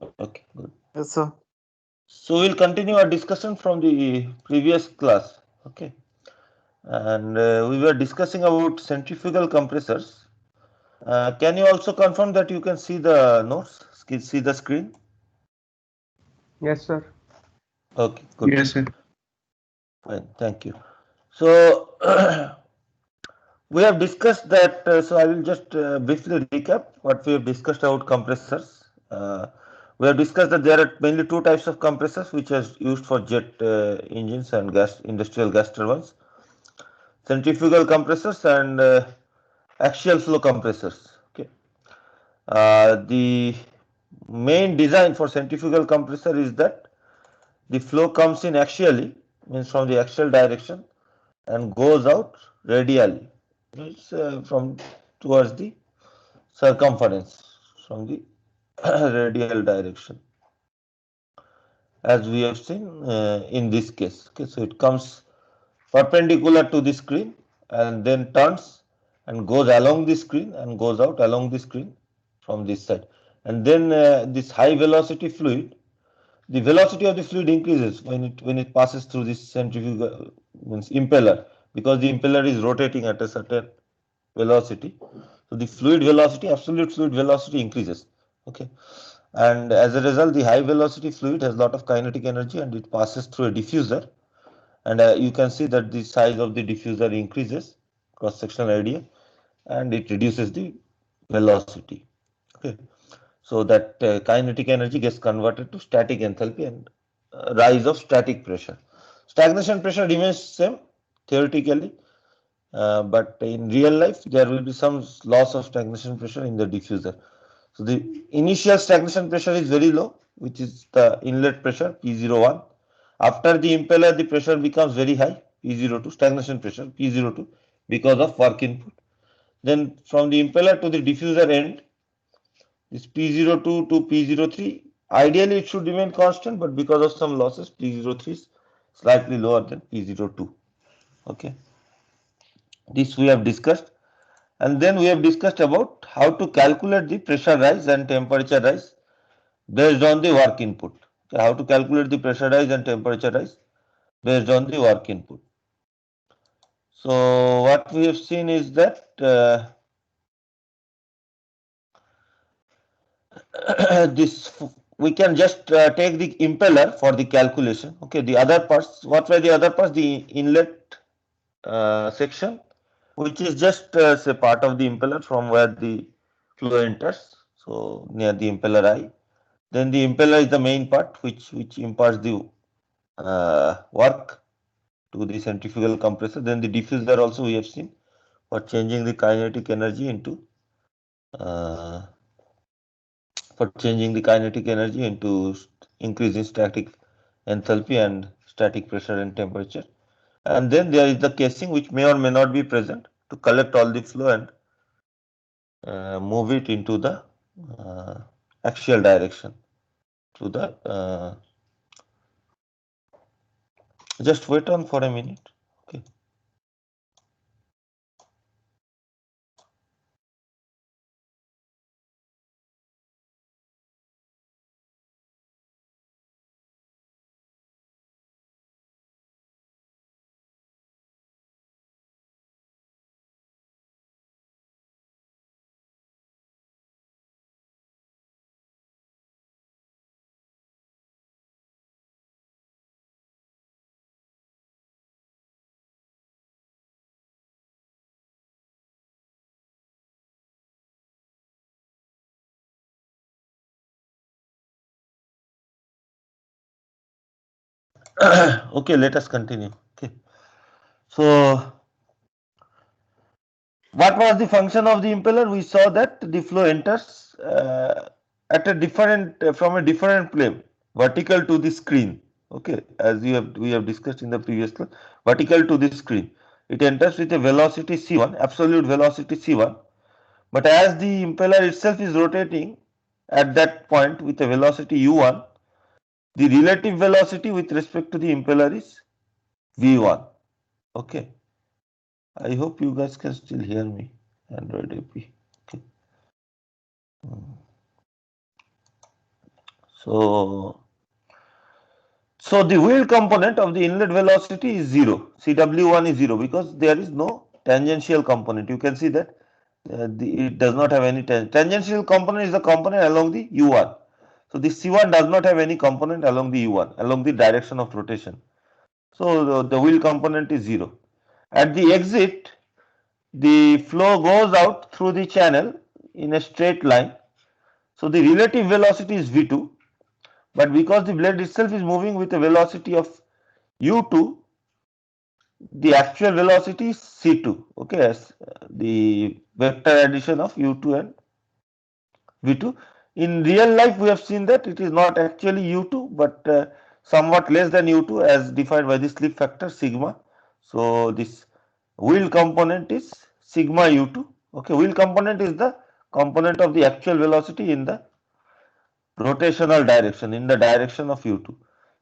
Okay, good. Yes, sir. So we'll continue our discussion from the previous class. Okay, and we were discussing about centrifugal compressors. Can you also confirm that you can see the notes, see the screen? Yes, sir. Okay, good. Yes, sir. Fine, thank you. So we have discussed that. So I will just briefly recap what we have discussed about compressors. We have discussed that there are mainly two types of compressors which are used for jet engines and gas industrial gas turbines: centrifugal compressors and axial flow compressors. Okay. The main design for centrifugal compressor is that the flow comes in axially, means from the axial direction, and goes out radially, means from towards the circumference, from the radial direction, as we have seen in this case. Okay, so it comes perpendicular to the screen and then turns and goes along the screen and goes out along the screen from this side. And then this high velocity fluid, the velocity of the fluid increases when it passes through this centrifugal, means impeller, because the impeller is rotating at a certain velocity. So the fluid velocity, absolute fluid velocity increases. Okay, and as a result, the high velocity fluid has a lot of kinetic energy and it passes through a diffuser, and you can see that the size of the diffuser increases, cross sectional area, and it reduces the velocity. Okay, so that kinetic energy gets converted to static enthalpy and rise of static pressure. Stagnation pressure remains same theoretically, but in real life there will be some loss of stagnation pressure in the diffuser. So the initial stagnation pressure is very low, which is the inlet pressure P01. After the impeller, the pressure becomes very high, P02, stagnation pressure P02, because of work input. Then from the impeller to the diffuser end, this P02 to P03, ideally it should remain constant, but because of some losses, P03 is slightly lower than P02. Okay, this we have discussed. And then we have discussed about how to calculate the pressure rise and temperature rise based on the work input. Okay, how to calculate the pressure rise and temperature rise based on the work input. So what we have seen is that this we can just take the impeller for the calculation. Okay, the other parts, what were the other parts? The inlet section, which is just say part of the impeller from where the flow enters, so near the impeller eye. Then the impeller is the main part which imparts the work to the centrifugal compressor. Then the diffuser also we have seen for changing the kinetic energy into uh, increase in static enthalpy and static pressure and temperature. And then there is the casing which may or may not be present to collect all the flow and move it into the uh, axial direction to the just wait on for a minute. Okay. Okay, let us continue. Okay. So what was the function of the impeller? We saw that the flow enters at a different from a different plane, vertical to the screen. Okay, as we have discussed in the previous class, vertical to the screen. It enters with a velocity c1, absolute velocity c1. But as the impeller itself is rotating at that point with a velocity u1, the relative velocity with respect to the impeller is v1. Okay. I hope you guys can still hear me. Android AP. Okay. So the wheel component of the inlet velocity is 0. Cw1 is 0 because there is no tangential component. You can see that it does not have any tangential component is the component along the u1. So the C1 does not have any component along the u1, along the direction of rotation. So the wheel component is 0. At the exit, the flow goes out through the channel in a straight line. So the relative velocity is v2, but because the blade itself is moving with a velocity of u2, the actual velocity is c2. Okay, as the vector addition of u2 and v2. In real life, we have seen that it is not actually u2, but somewhat less than u2 as defined by the slip factor sigma. So this wheel component is sigma u2. Okay, wheel component is the component of the actual velocity in the rotational direction, in the direction of u2.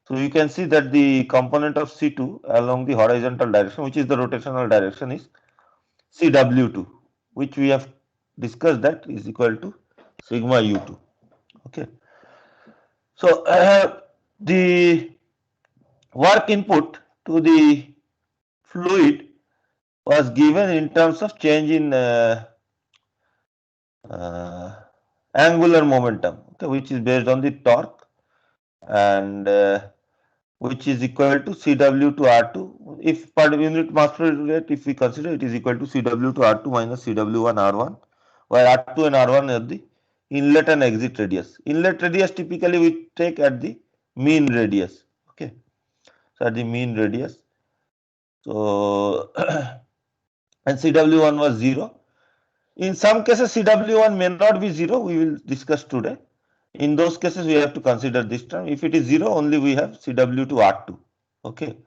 So you can see that the component of c2 along the horizontal direction, which is the rotational direction, is cw2, which we have discussed that is equal to sigma u2. Okay. So the work input to the fluid was given in terms of change in uh, angular momentum, okay, which is based on the torque and which is equal to Cw to R2. If per unit mass flow rate, if we consider, it is equal to Cw to R2 minus Cw1 R1, where R2 and R1 are the inlet and exit radius. Inlet radius typically we take at the mean radius. Okay, so at the mean radius. So and Cw1 was 0. In some cases, Cw1 may not be 0. We will discuss today. In those cases, we have to consider this term. If it is 0, only we have Cw to R2. Okay.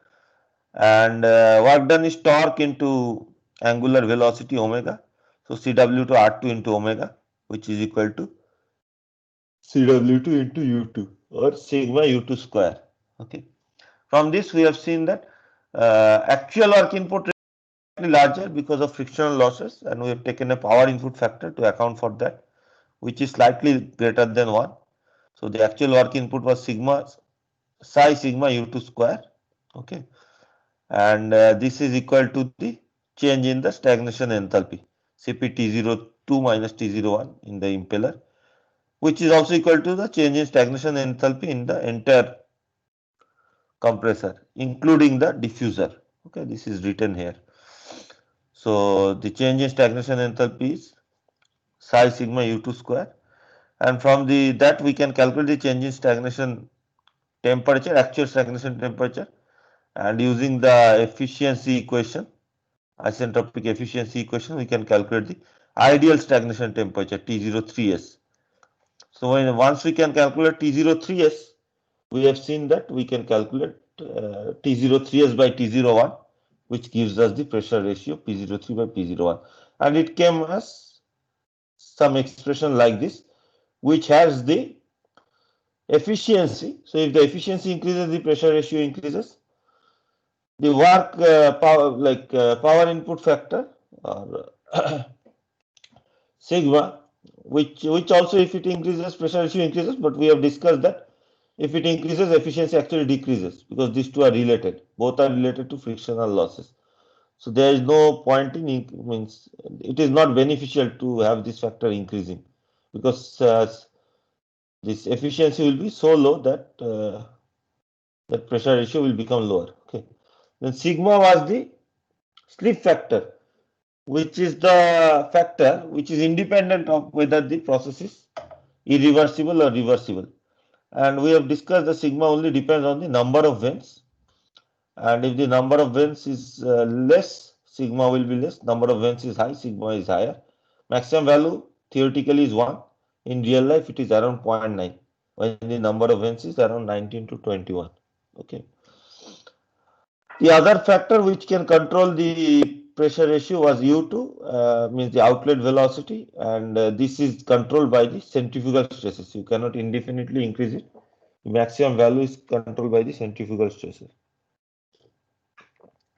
And work done is torque into angular velocity omega. So Cw to R2 into omega, which is equal to Cw2 into U2 or sigma U2 square. Okay. From this, we have seen that actual work input larger because of frictional losses, and we have taken a power input factor to account for that, which is slightly greater than 1. So the actual work input was sigma psi sigma u2 square. Okay, and this is equal to the change in the stagnation enthalpy Cp T02 minus T01 in the impeller, which is also equal to the change in stagnation enthalpy in the entire compressor, including the diffuser. Okay, this is written here. So the change in stagnation enthalpy is psi sigma u2 square, and from the that we can calculate the change in stagnation temperature, actual stagnation temperature, and using the efficiency equation, isentropic efficiency equation, we can calculate the ideal stagnation temperature T03s. So once we can calculate T03s, we have seen that we can calculate T03s by T01, which gives us the pressure ratio P03 by P01, and it came as some expression like this, which has the efficiency. So if the efficiency increases, the pressure ratio increases. The work power input factor or sigma, which also if it increases, pressure ratio increases, but we have discussed that if it increases, efficiency actually decreases because these two are related. Both are related to frictional losses. So there is no point in means it is not beneficial to have this factor increasing because this efficiency will be so low that that pressure ratio will become lower. Okay. Then sigma was the slip factor, which is the factor which is independent of whether the process is irreversible or reversible. And we have discussed the sigma only depends on the number of vents. And if the number of vents is less, sigma will be less. Number of vents is high, sigma is higher. Maximum value theoretically is 1. In real life, it is around 0.9 when the number of vents is around 19 to 21. Okay. The other factor which can control the pressure ratio was U2, means the outlet velocity, and this is controlled by the centrifugal stresses. You cannot indefinitely increase it. The maximum value is controlled by the centrifugal stresses.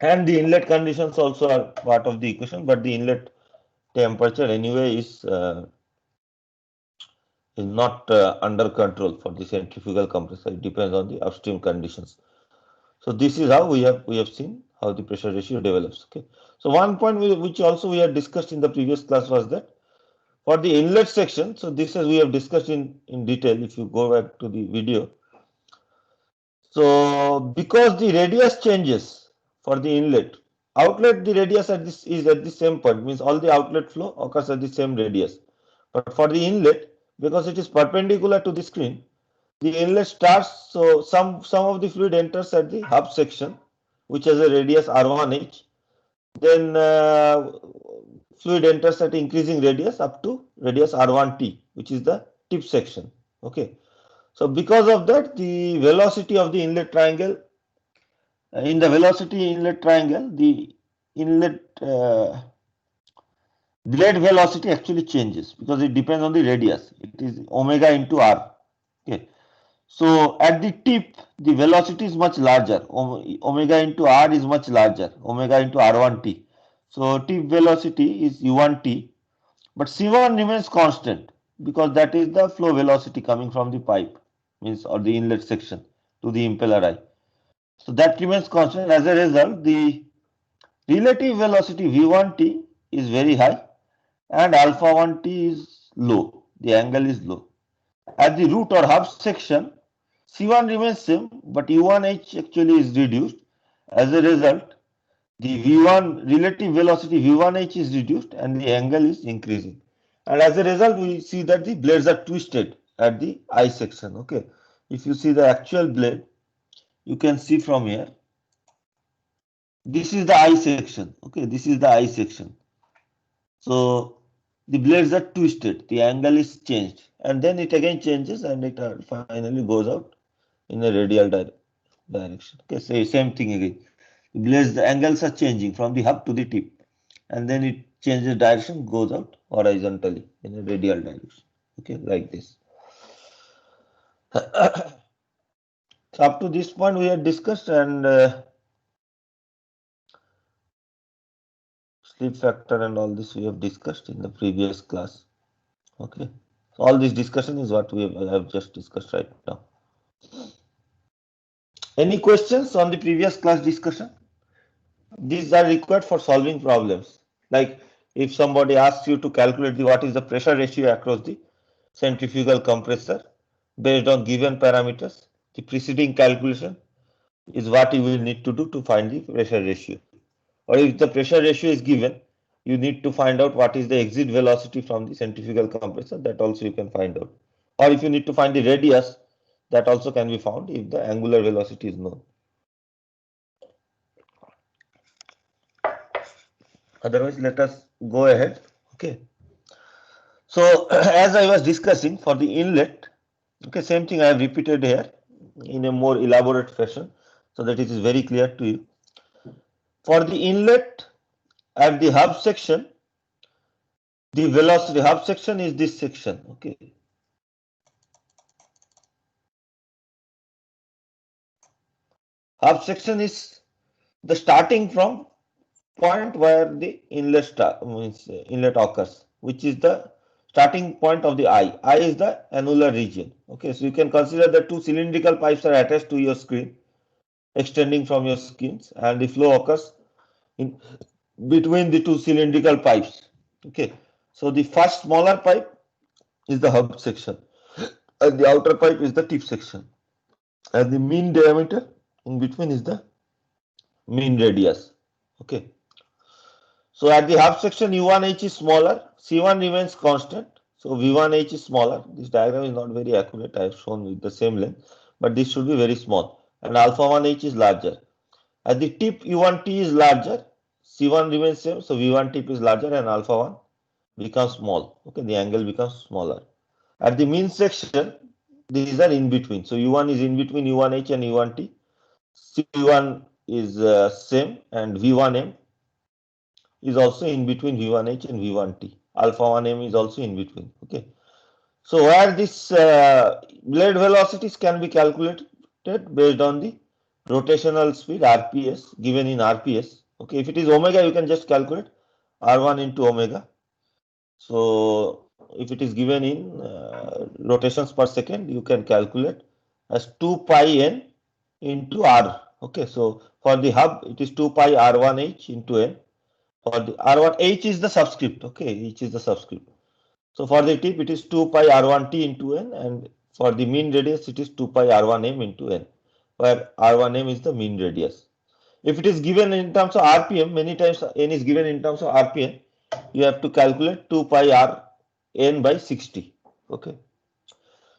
And the inlet conditions also are part of the equation, but the inlet temperature anyway is is not under control for the centrifugal compressor. It depends on the upstream conditions. So this is how we have seen how the pressure ratio develops. Okay. So one point which also we had discussed in the previous class was that for the inlet section, so this is we have discussed in detail if you go back to the video. So because the radius changes for the inlet, outlet the radius is at the same point, means all the outlet flow occurs at the same radius. But for the inlet, because it is perpendicular to the screen, the inlet starts, so some of the fluid enters at the hub section, which has a radius R1H. Then fluid enters at increasing radius up to radius R1T, which is the tip section. Okay. So because of that, the velocity of the inlet triangle, in the velocity inlet triangle, the inlet blade velocity actually changes because it depends on the radius. It is omega into R. Okay. So at the tip, the velocity is much larger. Omega into R is much larger. Omega into R1T. So tip velocity is U1T, but C1 remains constant because that is the flow velocity coming from the pipe, means or the inlet section to the impeller eye. So that remains constant. As a result, the relative velocity V1T is very high and alpha 1T is low. The angle is low. At the root or hub section, C1 remains same, but U1H actually is reduced. As a result, the V1 relative velocity V1H is reduced and the angle is increasing. And as a result, we see that the blades are twisted at the eye section. Okay. If you see the actual blade, you can see from here. This is the eye section. Okay. This is the eye section. So the blades are twisted. The angle is changed. And then it again changes and it finally goes out in a radial direction. Okay. So same thing again. The blades, the angles are changing from the hub to the tip. And then it changes direction, goes out horizontally in a radial direction. Okay, like this. So up to this point we have discussed, and slip factor and all this we have discussed in the previous class. Okay, so all this discussion is what we have just discussed right now. Any questions on the previous class discussion? These are required for solving problems. Like if somebody asks you to calculate what is the pressure ratio across the centrifugal compressor based on given parameters, the preceding calculation is what you will need to do to find the pressure ratio. Or if the pressure ratio is given, you need to find out what is the exit velocity from the centrifugal compressor. That also you can find out. Or if you need to find the radius, that also can be found if the angular velocity is known. Otherwise, let us go ahead. Okay. So as I was discussing for the inlet, okay, same thing I have repeated here in a more elaborate fashion so that it is very clear to you. For the inlet at the hub section, the velocity hub section is this section. Okay. Hub section is the starting from point where the inlet occurs, which is the starting point of the eye. Eye is the annular region. Okay, so you can consider that two cylindrical pipes are attached to your screen, extending from your skins, and the flow occurs in between the two cylindrical pipes. Okay, so the first smaller pipe is the hub section, and the outer pipe is the tip section, and the mean diameter in between is the mean radius. Okay. So at the hub section, U1H is smaller, C1 remains constant. So V1H is smaller. This diagram is not very accurate. I have shown with the same length, but this should be very small. And alpha 1H is larger. At the tip, U1T is larger. C1 remains same. So V1 tip is larger and alpha 1 becomes small. Okay, the angle becomes smaller. At the mean section, these are in between. So U1 is in between U1H and U1T. C1 is same and V1M is also in between V1H and V1T. Alpha 1M is also in between. Okay. So where this blade velocities can be calculated based on the rotational speed RPS given in RPS. Okay. If it is omega, you can just calculate R1 into omega. So if it is given in rotations per second, you can calculate as 2 pi n into r. Okay, so for the hub, it is 2 pi r1h into n. For the r1h is the subscript. Okay, h is the subscript. So for the tip, it is 2 pi r1t into n, and for the mean radius, it is 2 pi r1m into n, where r1m is the mean radius. If it is given in terms of RPM, many times n is given in terms of RPM, you have to calculate 2 pi r n by 60. Okay.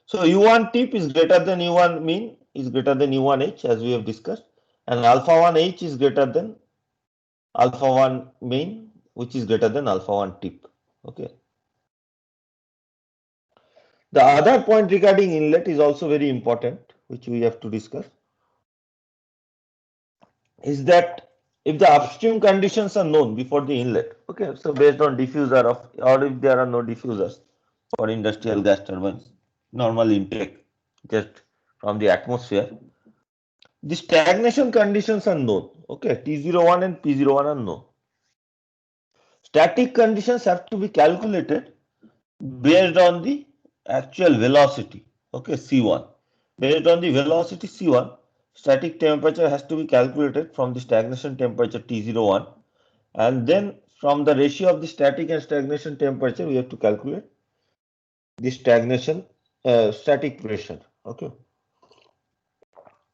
So U1 tip is greater than U1 mean is greater than U1h, as we have discussed, and alpha 1h is greater than alpha 1 mean, which is greater than alpha 1 tip. Okay. The other point regarding inlet is also very important, which we have to discuss, is that if the upstream conditions are known before the inlet, okay, so based on diffuser of, or if there are no diffusers for industrial gas turbines, normal intake just from the atmosphere, the stagnation conditions are known. Okay, T01 and P01 are known. Static conditions have to be calculated based on the actual velocity. Okay, C1. Based on the velocity C1, static temperature has to be calculated from the stagnation temperature T01, and then from the ratio of the static and stagnation temperature, we have to calculate the static pressure. Okay.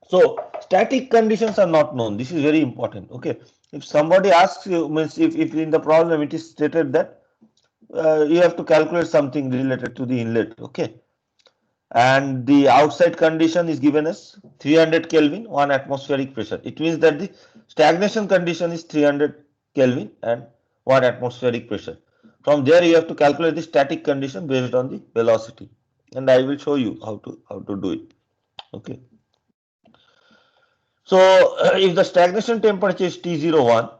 So static conditions are not known. This is very important. Okay. If somebody asks you, means if in the problem it is stated that you have to calculate something related to the inlet. Okay. And the outside condition is given as 300 Kelvin, 1 atmospheric pressure. It means that the stagnation condition is 300 Kelvin and 1 atmospheric pressure. From there, you have to calculate the static condition based on the velocity, and I will show you how to do it. Okay. So if the stagnation temperature is T01,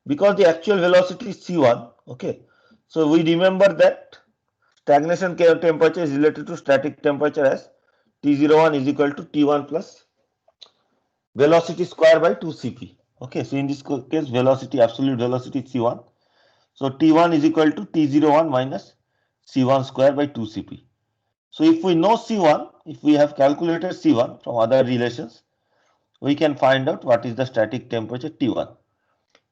because the actual velocity is C1, okay, so we remember that stagnation temperature is related to static temperature as T01 is equal to T1 plus velocity square by 2cp. Okay, so in this case, velocity, absolute velocity is C1. So T1 is equal to T01 minus C1 square by 2cp. So if we know C1, if we have calculated C1 from other relations, we can find out what is the static temperature T1.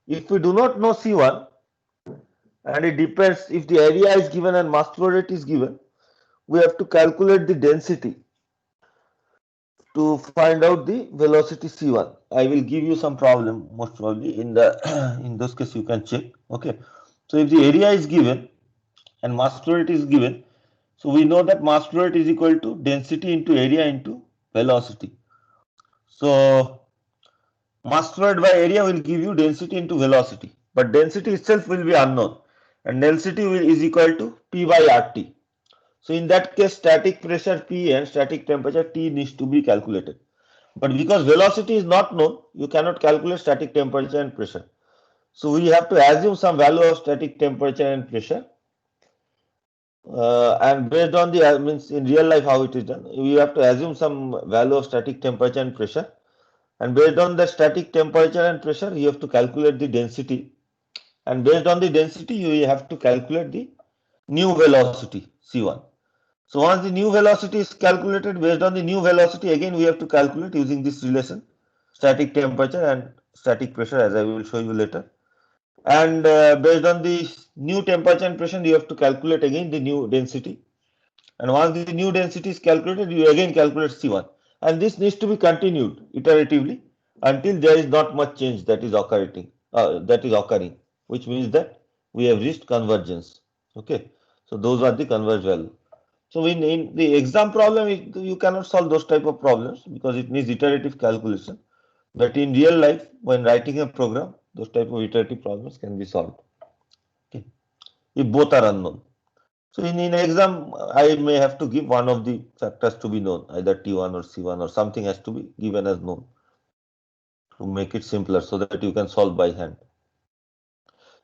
If we do not know C1, and it depends if the area is given and mass flow rate is given, we have to calculate the density to find out the velocity C1. I will give you some problem most probably in the in those cases you can check. Okay. So if the area is given and mass flow rate is given, so we know that mass flow rate is equal to density into area into velocity. So mass flow rate by area will give you density into velocity, but density itself will be unknown, and density is equal to P by RT. So in that case, static pressure P and static temperature T needs to be calculated. But because velocity is not known, you cannot calculate static temperature and pressure. So we have to assume some value of static temperature and pressure. And based on the means in real life how it is done, we have to assume some value of static temperature and pressure. And based on the static temperature and pressure, you have to calculate the density. And based on the density, you have to calculate the new velocity C1. So once the new velocity is calculated, based on the new velocity, again we have to calculate using this relation, static temperature and static pressure, as I will show you later. And based on the new temperature and pressure, you have to calculate again the new density. And once the new density is calculated, you again calculate C1. And this needs to be continued iteratively until there is not much change that is occurring, which means that we have reached convergence. Okay, so those are the converged value. So in the exam problem, you cannot solve those type of problems because it needs iterative calculation. But in real life, when writing a program, those type of iterative problems can be solved. Okay, if both are unknown. So in exam, I may have to give one of the factors to be known, either T1 or C1 or something has to be given as known to make it simpler so that you can solve by hand.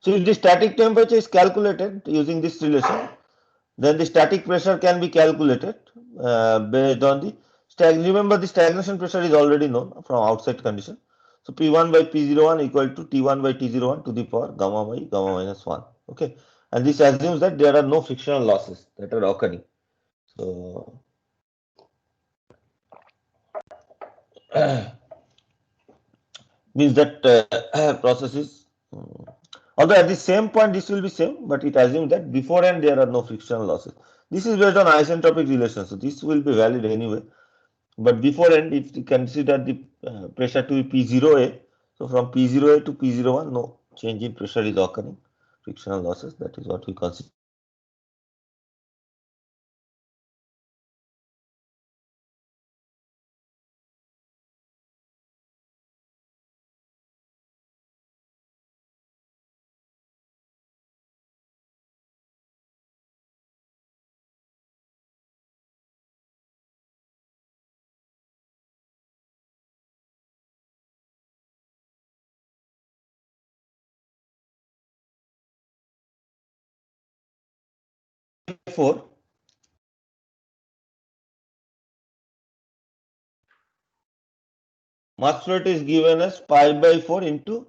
So if the static temperature is calculated using this relation, then the static pressure can be calculated based on the remember the stagnation pressure is already known from outside condition. So P1 by P01 equal to T1 by T01 to the power gamma by gamma minus 1. Okay, and this assumes that there are no frictional losses that are occurring. So means that process is although at the same point this will be same, but it assumes that before and there are no frictional losses. This is based on isentropic relation, so this will be valid anyway. But before end, if you consider the pressure to be P0A, so from P0A to P01, no change in pressure is occurring. Frictional losses, that is what we consider. Therefore, mass flow rate is given as pi by 4 into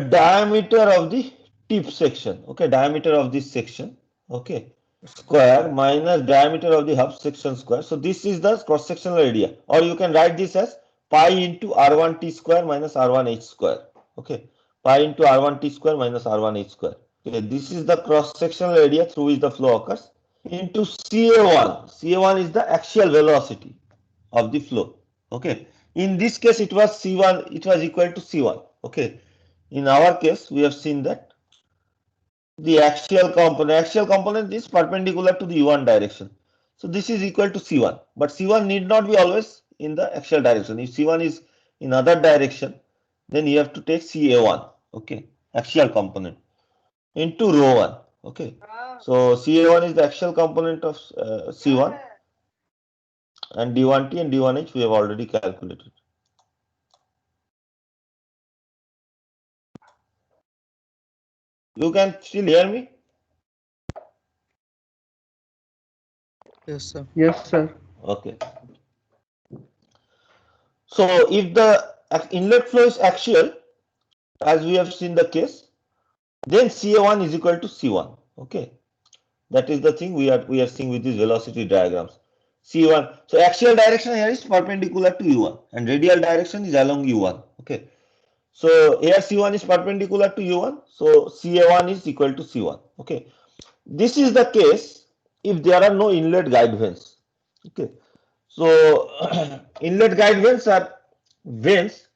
diameter of the tip section. Okay, diameter of this section. Okay, square minus diameter of the hub section square. So this is the cross sectional area, or you can write this as pi into R1T square minus R1H square. Okay, pi into R1T square minus R1H square. Okay, this is the cross sectional area through which the flow occurs into CA1. CA1 is the axial velocity of the flow. Okay, in this case it was C1, it was equal to C1. Okay, in our case we have seen that the axial component is perpendicular to the u1 direction. So this is equal to C1, but C1 need not be always in the axial direction. If C1 is in other direction, then you have to take CA1, okay, axial component into rho 1, okay. So CA1 is the axial component of C1, and D1T and D1H we have already calculated. You can still hear me? Yes, sir. Yes, sir. Okay. So if the inlet flow is axial, as we have seen the case, then CA1 is equal to C1. Okay, that is the thing we are seeing with these velocity diagrams. C1. So axial direction here is perpendicular to U1, and radial direction is along U1. Okay. So here C1 is perpendicular to U1, so CA1 is equal to C1. Okay. This is the case if there are no inlet guide vanes. Okay. So inlet guide vanes are vanes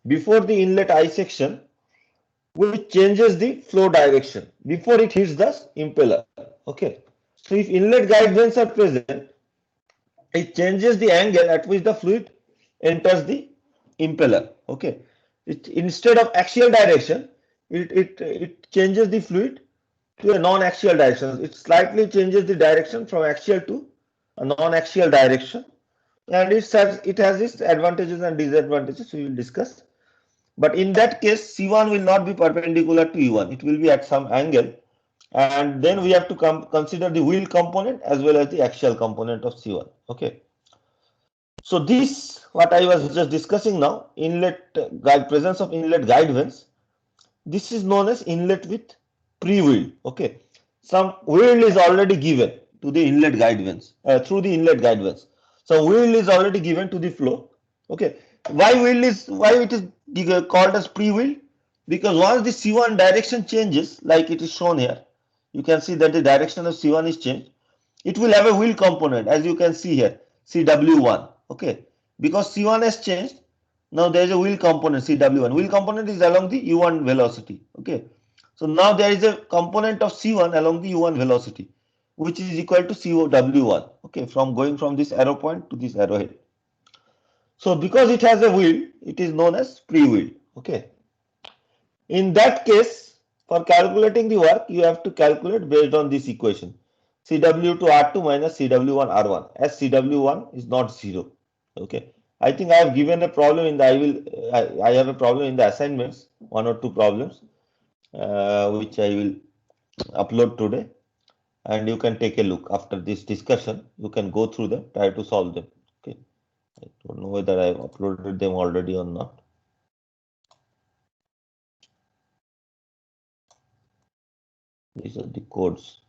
before the inlet I section which changes the flow direction before it hits the impeller. Okay. So if inlet guide vanes are present, it changes the angle at which the fluid enters the impeller. Okay. Instead of axial direction, it changes the fluid to a non-axial direction. It slightly changes the direction from axial to a non-axial direction, and it has its advantages and disadvantages we will discuss. But in that case, C1 will not be perpendicular to E1. It will be at some angle, and then we have to consider the wheel component as well as the axial component of C1. Okay. So this, what I was just discussing now, inlet guide, presence of inlet guide vanes. This is known as inlet with pre-wheel. Okay, some wheel is already given to the inlet guide vanes through the inlet guide vanes. So wheel is already given to the flow. Okay, why it is called as pre-wheel? Because once the C1 direction changes, like it is shown here, you can see that the direction of C1 is changed. It will have a wheel component, as you can see here, CW1. Okay, because C1 has changed, now there is a wheel component CW1. Wheel component is along the U1 velocity. Okay, so now there is a component of C1 along the U1 velocity, which is equal to CW1. Okay, from going from this arrow point to this arrowhead. So because it has a wheel, it is known as pre-wheel. Okay. In that case, for calculating the work, you have to calculate based on this equation. CW2 R2 minus CW1 R1, as CW1 is not 0. Okay. I think I have given a problem in the I have a problem in the assignments, one or two problems, which I will upload today, and you can take a look after this discussion. You can go through them, try to solve them. Okay. I don't know whether I have uploaded them already or not. These are the codes.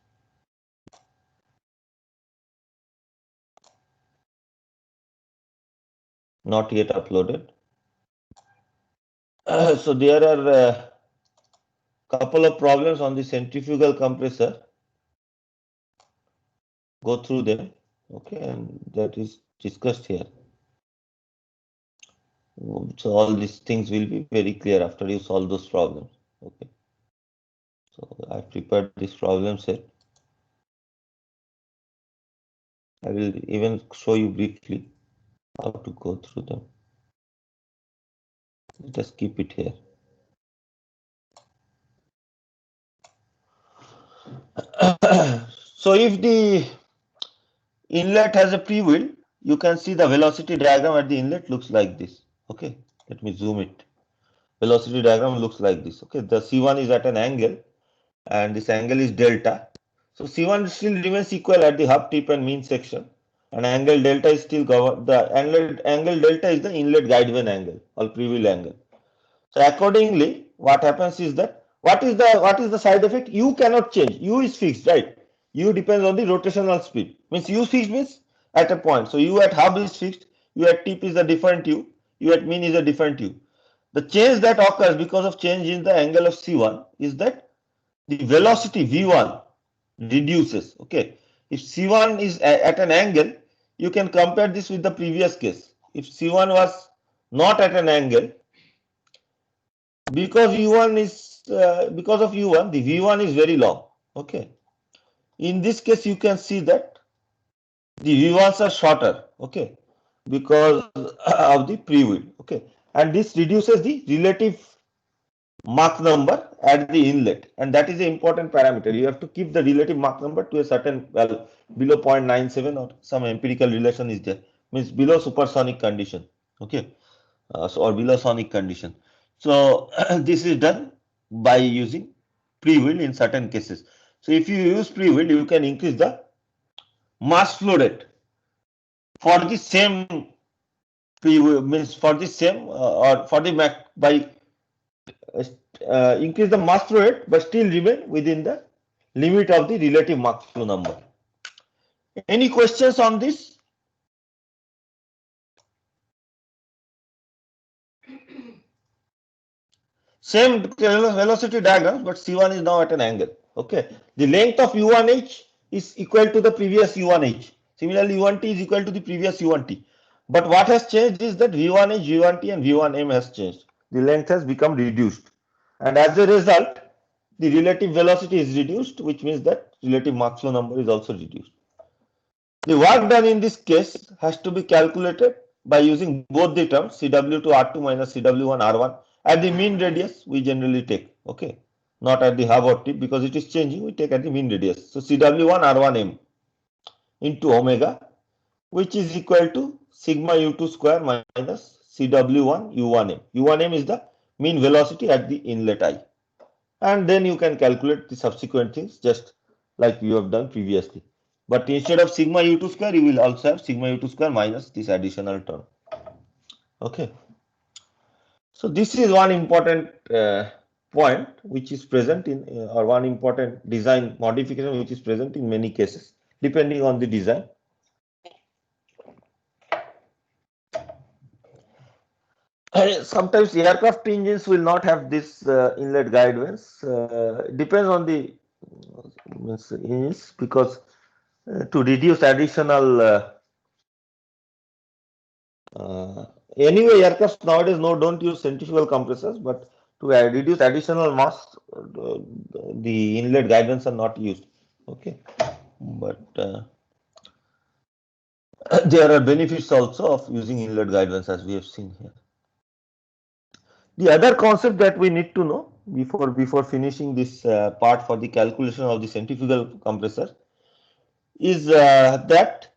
not yet uploaded. So there are a couple of problems on the centrifugal compressor. Go through them, okay, and that is discussed here. So all these things will be very clear after you solve those problems. Okay. So I prepared this problem set. I will even show you briefly how to go through them. Just keep it here. So if the inlet has a pre-wheel, you can see the velocity diagram at the inlet looks like this. Okay, let me zoom it. Velocity diagram looks like this. Okay, the C1 is at an angle and this angle is delta. So C1 still remains equal at the hub tip and mean section, and angle delta is still governed. The angle delta is the inlet guide vane angle or pre-wheel angle. So accordingly, what happens is that what is the side effect? U cannot change. U is fixed, right? U depends on the rotational speed. Means U fixed means at a point. So U at hub is fixed. U at tip is a different U. U at mean is a different U. The change that occurs because of change in the angle of C1 is that the velocity V1 reduces. Okay. If C1 is at an angle, you can compare this with the previous case. If C1 was not at an angle, because U1 is because of U1, the V1 is very long. Okay. In this case, you can see that the V1s are shorter. Okay, because of the pre-wheel. Okay, and this reduces the relative Mach number at the inlet, and that is an important parameter. You have to keep the relative Mach number to a certain value, below 0.97 or some empirical relation is there. Means below supersonic condition. Okay, or below sonic condition. So this is done by using pre-wheel in certain cases. So if you use pre-wheel, you can increase the mass flow rate for the same pre-wheel, means for the same or for the by increase the mass flow rate but still remain within the limit of the relative Mach flow number. Any questions on this? Same velocity diagrams, but C1 is now at an angle. Okay, the length of U1H is equal to the previous U1H. Similarly, U1T is equal to the previous U1T. But what has changed is that V1H, V1T, and V1M has changed. The length has become reduced, and as a result, the relative velocity is reduced, which means that relative Mach flow number is also reduced. The work done in this case has to be calculated by using both the terms CW2 R2 minus CW1 R1 at the mean radius we generally take, okay, not at the hub or tip because it is changing, we take at the mean radius. So CW1 R1M into omega, which is equal to sigma U2 square minus CW1 U1M. U1M is the mean velocity at the inlet I. And then you can calculate the subsequent things just like you have done previously. But instead of sigma U2 square, you will also have sigma U2 square minus this additional term. Okay. So this is one important point which is present in or one important design modification which is present in many cases depending on the design. Sometimes aircraft engines will not have this inlet guide vanes. Depends on the engines because to reduce additional anyway aircrafts nowadays don't use centrifugal compressors, but to reduce additional mass the inlet guide vanes are not used. Okay, but there are benefits also of using inlet guide vanes as we have seen here. The other concept that we need to know before finishing this part for the calculation of the centrifugal compressor is that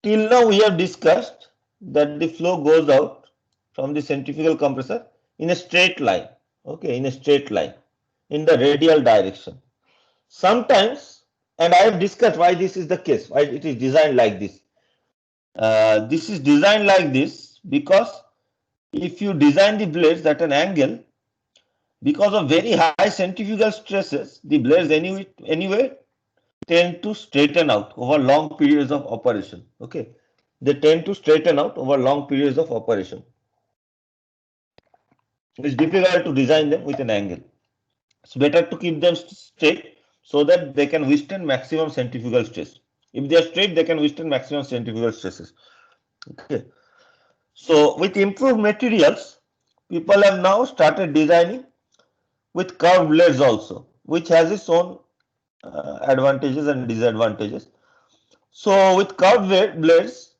till now we have discussed that the flow goes out from the centrifugal compressor in a straight line, okay, in a straight line in the radial direction. Sometimes, and I have discussed why this is the case, why it is designed like this. This is designed like this because if you design the blades at an angle, because of very high centrifugal stresses, the blades anyway tend to straighten out over long periods of operation. Okay, they tend to straighten out over long periods of operation. It's difficult to design them with an angle. It's better to keep them straight so that they can withstand maximum centrifugal stress. If they are straight, they can withstand maximum centrifugal stresses. Okay. So with improved materials, people have now started designing with curved blades also, which has its own advantages and disadvantages. So with curved blades,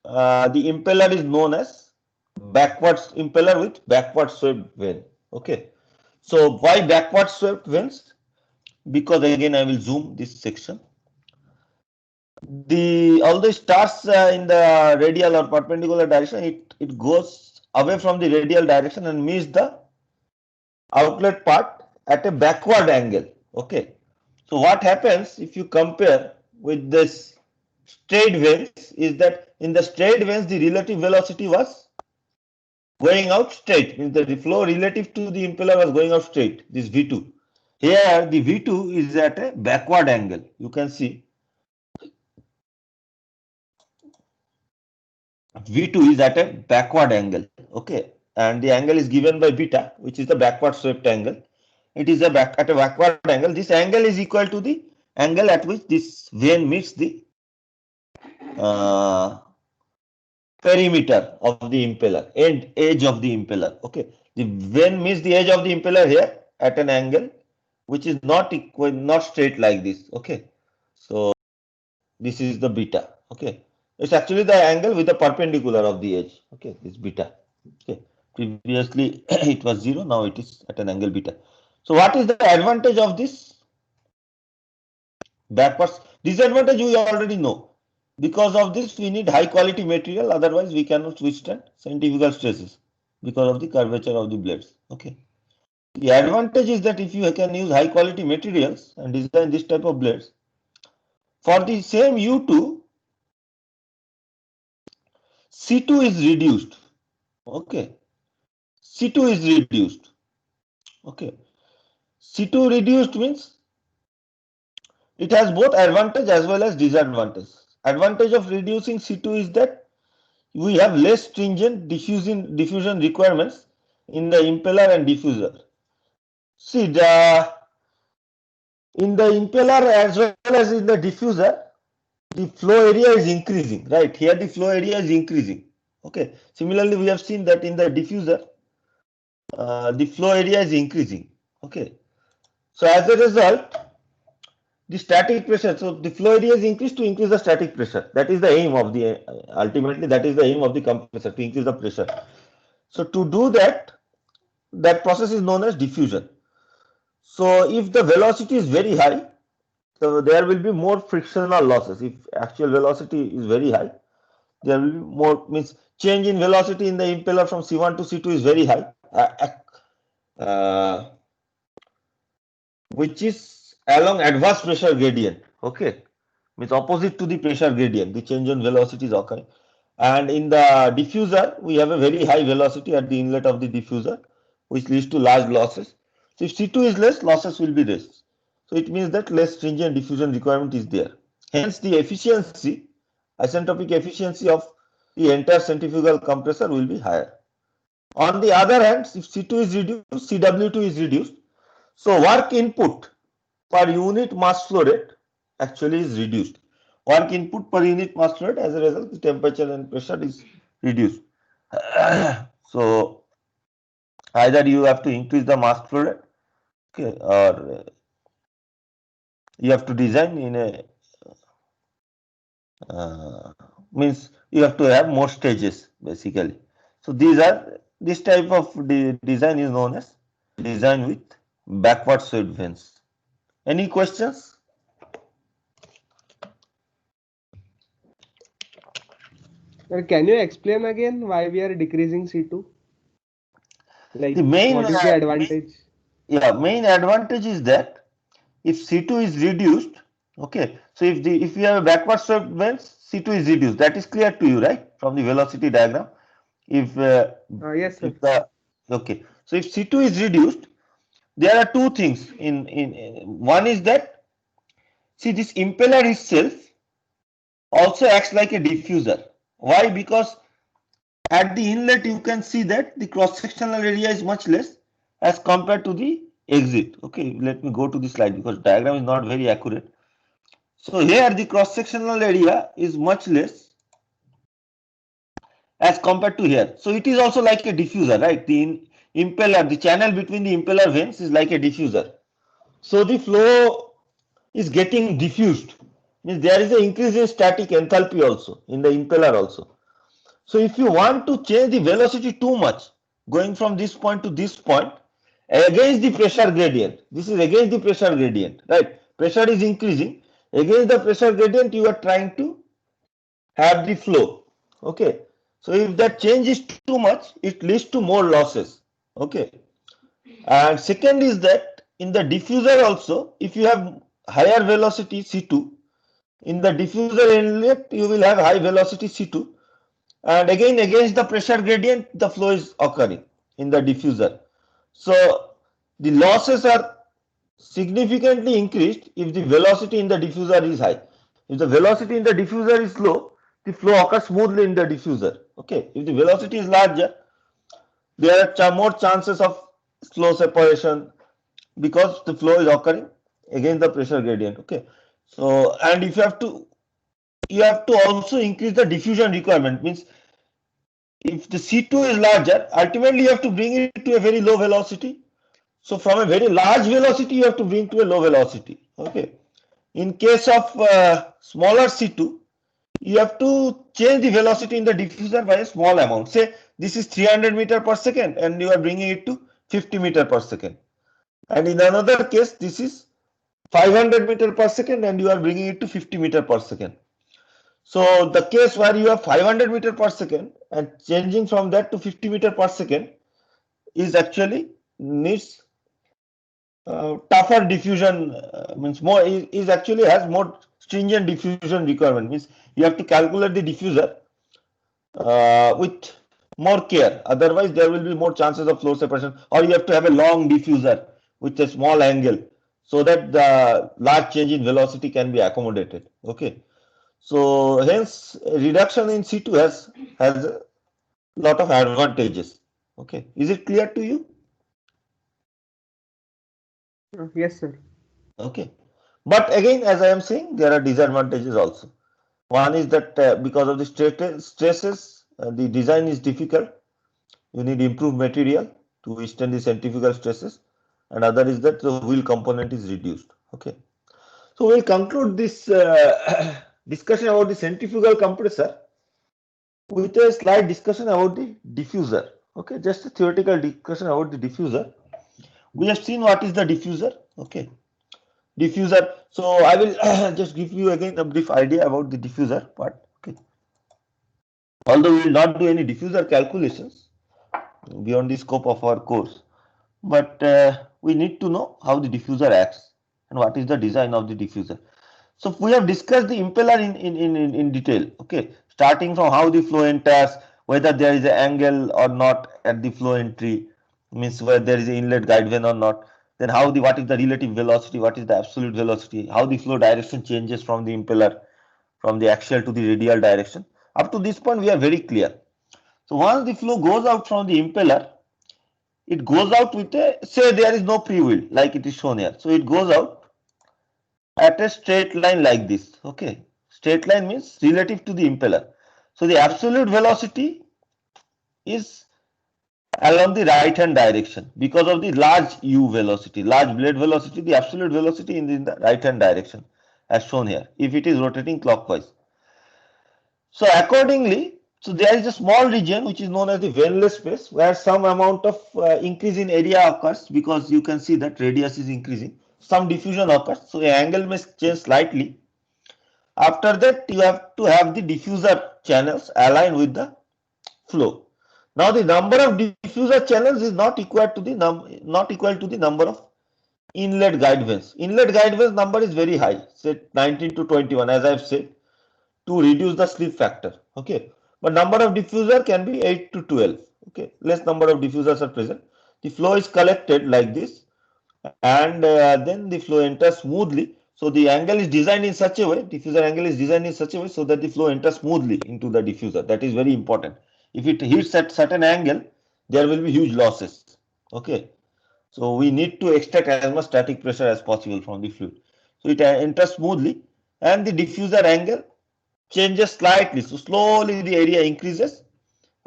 the impeller is known as backwards impeller with backward swept vane. Okay. So why backward swept vanes? Because again I will zoom this section. Although it starts in the radial or perpendicular direction, it goes away from the radial direction and meets the outlet part at a backward angle. Okay. So what happens if you compare with this straight vanes is that in the straight vanes the relative velocity was going out straight, means the flow relative to the impeller was going out straight, this V2. Here the V2 is at a backward angle. You can see V2 is at a backward angle. Okay. And the angle is given by beta, which is the backward swept angle. It is at a backward angle. This angle is equal to the angle at which this vane meets the perimeter of the impeller, edge of the impeller. Okay. The vane meets the edge of the impeller here at an angle which is not equal, not straight like this. Okay. So this is the beta. Okay. It's actually the angle with the perpendicular of the edge. Okay. This beta. Okay. Previously it was 0. Now it is at an angle beta. So what is the advantage of this? Backwards. Disadvantage we already know. Because of this we need high quality material, otherwise we cannot withstand centrifugal stresses because of the curvature of the blades. Okay. The advantage is that if you can use high quality materials and design this type of blades, for the same U2, C2 is reduced. Okay. C2 is reduced. Okay. C2 reduced means it has both advantage as well as disadvantage. Advantage of reducing C2 is that we have less stringent diffusion requirements in the impeller and diffuser. See, in the impeller as well as in the diffuser, the flow area is increasing, right? Here the flow area is increasing. Okay. Similarly, we have seen that in the diffuser, the flow area is increasing. Okay. So as a result, the static pressure, so the flow area is increased to increase the static pressure. That is the aim of the, ultimately that is the aim of the compressor, to increase the pressure. So to do that, that process is known as diffusion. So if the velocity is very high, so there will be more frictional losses. If actual velocity is very high, there will be more, means change in velocity in the impeller from C1 to C2 is very high, which is along adverse pressure gradient. Okay, means opposite to the pressure gradient, the change in velocity is occurring. And in the diffuser, we have a very high velocity at the inlet of the diffuser, which leads to large losses. So if C2 is less, losses will be less. So it means that less stringent diffusion requirement is there. Hence the efficiency, isentropic efficiency of the entire centrifugal compressor will be higher. On the other hand, if C2 is reduced, CW2 is reduced. So work input per unit mass flow rate actually is reduced. Work input per unit mass flow rate, as a result, the temperature and pressure is reduced. So either you have to increase the mass flow rate, okay, or you have to design in a means you have to have more stages basically. So this type of design is known as design with backward swept vanes. Any questions? Sir, can you explain again why we are decreasing C2? Like, The main what is the advantage? main advantage is that if C2 is reduced, okay, so if you have a backward swept vanes, C2 is reduced. That is clear to you, right? From the velocity diagram. If Yes, sir. okay, so if C2 is reduced, there are two things in one is that, see, this impeller itself also acts like a diffuser. Why? Because at the inlet you can see that the cross-sectional area is much less as compared to the exit. Okay, let me go to the slide because diagram is not very accurate. So here the cross-sectional area is much less as compared to here. So it is also like a diffuser, right? The impeller, the channel between the impeller vanes is like a diffuser. So the flow is getting diffused. Means there is an increase in static enthalpy also in the impeller also. So if you want to change the velocity too much, going from this point to this point, against the pressure gradient, this is against the pressure gradient, right? Pressure is increasing. Against the pressure gradient, you are trying to have the flow. Okay. So if that change is too much, it leads to more losses. Okay. And second is that in the diffuser also, if you have higher velocity C2, in the diffuser inlet, you will have high velocity C2. And again, against the pressure gradient, the flow is occurring in the diffuser. So the losses are significantly increased if the velocity in the diffuser is high. If the velocity in the diffuser is low, the flow occurs smoothly in the diffuser. Okay. If the velocity is larger, there are more chances of slow separation because the flow is occurring against the pressure gradient. Okay. So, and if you have to also increase the diffusion requirement. Means if the C2 is larger, ultimately you have to bring it to a very low velocity. So from a very large velocity, you have to bring to a low velocity. Okay. In case of smaller C2, you have to change the velocity in the diffuser by a small amount. Say this is 300 meter per second and you are bringing it to 50 meter per second. And in another case, this is 500 meter per second and you are bringing it to 50 meter per second. So the case where you have 500 meter per second and changing from that to 50 meter per second is actually needs tougher diffusion, means more is actually has more stringent diffusion requirement. Means you have to calculate the diffuser with more care. Otherwise, there will be more chances of flow separation, or you have to have a long diffuser with a small angle so that the large change in velocity can be accommodated. Okay. So hence reduction in C2 has a lot of advantages. Okay. Is it clear to you? Yes, sir. Okay. But again, as I am saying, there are disadvantages also. One is that because of the stresses, the design is difficult. You need improved material to withstand the centrifugal stresses. And other is that the wheel component is reduced. Okay. So we'll conclude this discussion about the centrifugal compressor with a slight discussion about the diffuser. Okay, just a theoretical discussion about the diffuser. We have seen what is the diffuser. Okay, diffuser. So I will just give you again a brief idea about the diffuser part. Okay, although we will not do any diffuser calculations beyond the scope of our course, but we need to know how the diffuser acts and what is the design of the diffuser. So we have discussed the impeller in detail. Okay, starting from how the flow enters, whether there is an angle or not at the flow entry, means whether there is an inlet guide vane or not. Then how the what is the relative velocity, what is the absolute velocity, how the flow direction changes from the impeller, from the axial to the radial direction. Up to this point, we are very clear. So once the flow goes out from the impeller, it goes out with a, say there is no free wheel like it is shown here. So it goes out at a straight line like this. Okay, straight line means relative to the impeller. So the absolute velocity is along the right hand direction because of the large u velocity, large blade velocity. The absolute velocity in the right hand direction as shown here if it is rotating clockwise. So accordingly, so there is a small region which is known as the vaneless space where some amount of increase in area occurs because you can see that radius is increasing. Some diffusion occurs, so the angle may change slightly. After that, you have to have the diffuser channels aligned with the flow. Now, the number of diffuser channels is not equal to the number of inlet guide vanes. Inlet guide vanes number is very high, say 19 to 21, as I have said, to reduce the slip factor. Okay, but number of diffuser can be 8 to 12. Okay, less number of diffusers are present. The flow is collected like this, and then the flow enters smoothly. So the angle is designed in such a way, diffuser angle is designed in such a way so that the flow enters smoothly into the diffuser. That is very important. If it hits at certain angle, there will be huge losses. Okay. So we need to extract as much static pressure as possible from the fluid. So it enters smoothly and the diffuser angle changes slightly. So slowly the area increases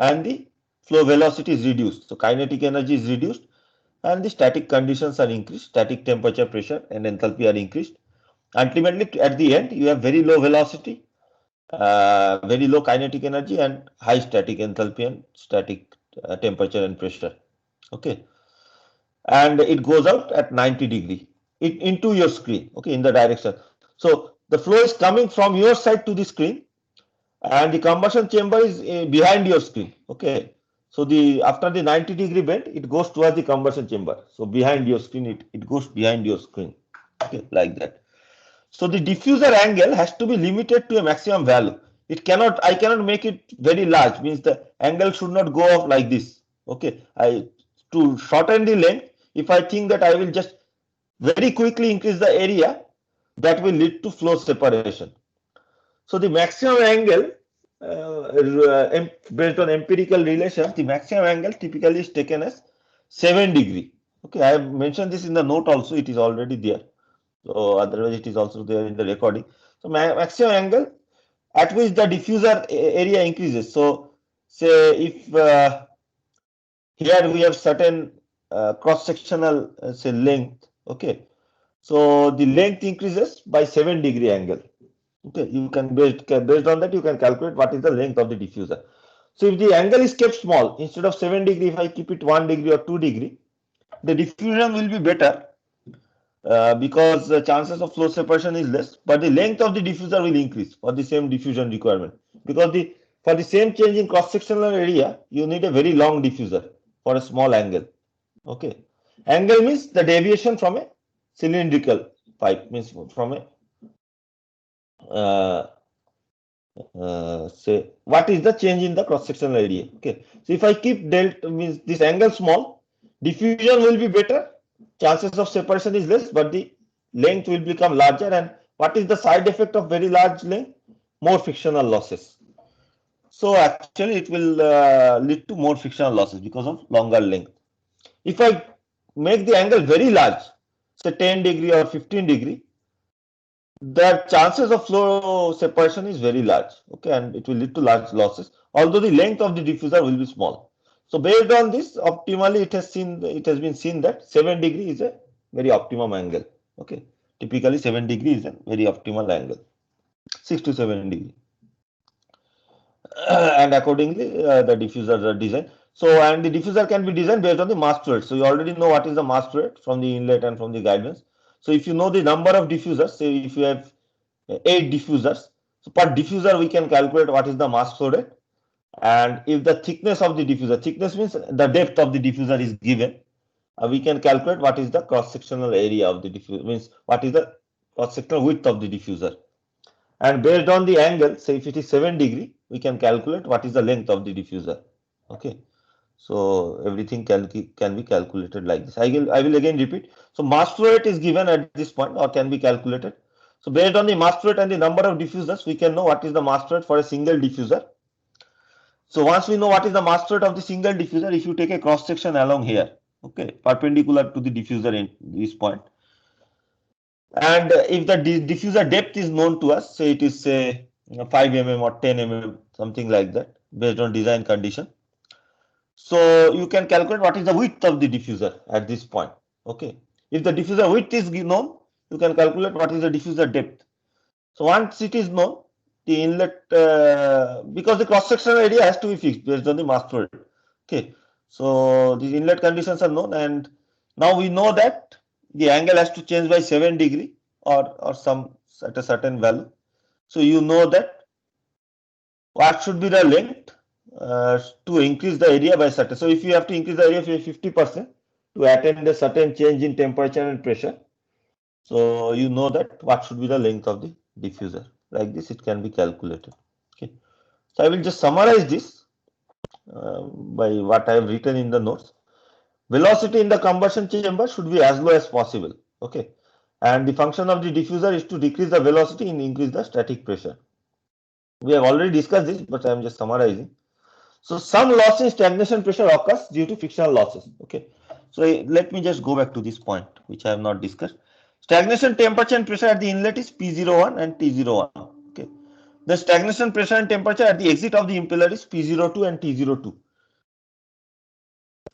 and the flow velocity is reduced. So kinetic energy is reduced and the static conditions are increased. Static temperature, pressure and enthalpy are increased. Ultimately, at the end, you have very low velocity, very low kinetic energy and high static enthalpy and static temperature and pressure. Okay. And it goes out at 90 degree into your screen, okay, in the direction. So the flow is coming from your side to the screen and the combustion chamber is behind your screen, okay. So the after the 90-degree bend, it goes towards the combustion chamber. So behind your screen, it goes behind your screen, okay, like that. So the diffuser angle has to be limited to a maximum value. I cannot make it very large, means the angle should not go off like this. Okay, to shorten the length, if I think that I will just very quickly increase the area, that will lead to flow separation. So the maximum angle, based on empirical relations, the maximum angle typically is taken as 7 degree. Okay, I have mentioned this in the note also, it is already there. So otherwise it is also there in the recording. So maximum angle at which the diffuser area increases. So say if here we have certain cross sectional say length, okay. So the length increases by 7-degree angle. Okay, you can based on that you can calculate what is the length of the diffuser. So if the angle is kept small, instead of 7 degree, if I keep it 1 degree or 2 degree, the diffusion will be better because the chances of flow separation is less, but the length of the diffuser will increase for the same diffusion requirement, because for the same change in cross sectional area you need a very long diffuser for a small angle. Okay, angle means the deviation from a cylindrical pipe, means from a say what is the change in the cross sectional area. Okay, so if I keep delta, means this angle small, diffusion will be better, chances of separation is less, but the length will become larger. And what is the side effect of very large length? More frictional losses. So actually it will lead to more frictional losses because of longer length. If I make the angle very large, say 10 degree or 15 degree, the chances of flow separation is very large, okay, and it will lead to large losses, although the length of the diffuser will be small. So based on this, optimally it has been seen that 7 degree is a very optimum angle. Okay, typically 7 degree is a very optimal angle, 6 to 7 degree. And accordingly the diffuser are designed. So and the diffuser can be designed based on the mass flow rate. So you already know what is the mass flow rate from the inlet and from the guidance. So if you know the number of diffusers, say if you have 8 diffusers, so per diffuser we can calculate what is the mass flow rate. And if the thickness of the diffuser, thickness means the depth of the diffuser is given, we can calculate what is the cross sectional area of the diffuser, means what is the cross sectional width of the diffuser. And based on the angle, say if it is 7 degree, we can calculate what is the length of the diffuser. Okay, so everything can be calculated like this. I will again repeat. So mass flow rate is given at this point or can be calculated. So based on the mass flow rate and the number of diffusers, we can know what is the mass flow rate for a single diffuser. So once we know what is the mass flow rate of the single diffuser, if you take a cross section along here, okay, perpendicular to the diffuser in this point, and if the diffuser depth is known to us, say it is say 5 mm or 10 mm, something like that, based on design condition. So you can calculate what is the width of the diffuser at this point. Okay, if the diffuser width is known, you can calculate what is the diffuser depth. So once it is known, the inlet, because the cross sectional area has to be fixed based on the mass flow rate. Okay, so the inlet conditions are known, and now we know that the angle has to change by 7 degree or some at a certain value. So you know that what should be the length to increase the area by certain. So if you have to increase the area by 50% to attain a certain change in temperature and pressure, so you know that what should be the length of the diffuser. Like this, it can be calculated. Okay, so I will just summarize this by what I have written in the notes. Velocity in the combustion chamber should be as low as possible. Okay, and the function of the diffuser is to decrease the velocity and increase the static pressure. We have already discussed this, but I am just summarizing. So some loss in stagnation pressure occurs due to frictional losses. Okay. So let me just go back to this point, which I have not discussed. Stagnation temperature and pressure at the inlet is P01 and T01. Okay. The stagnation pressure and temperature at the exit of the impeller is P02 and T02.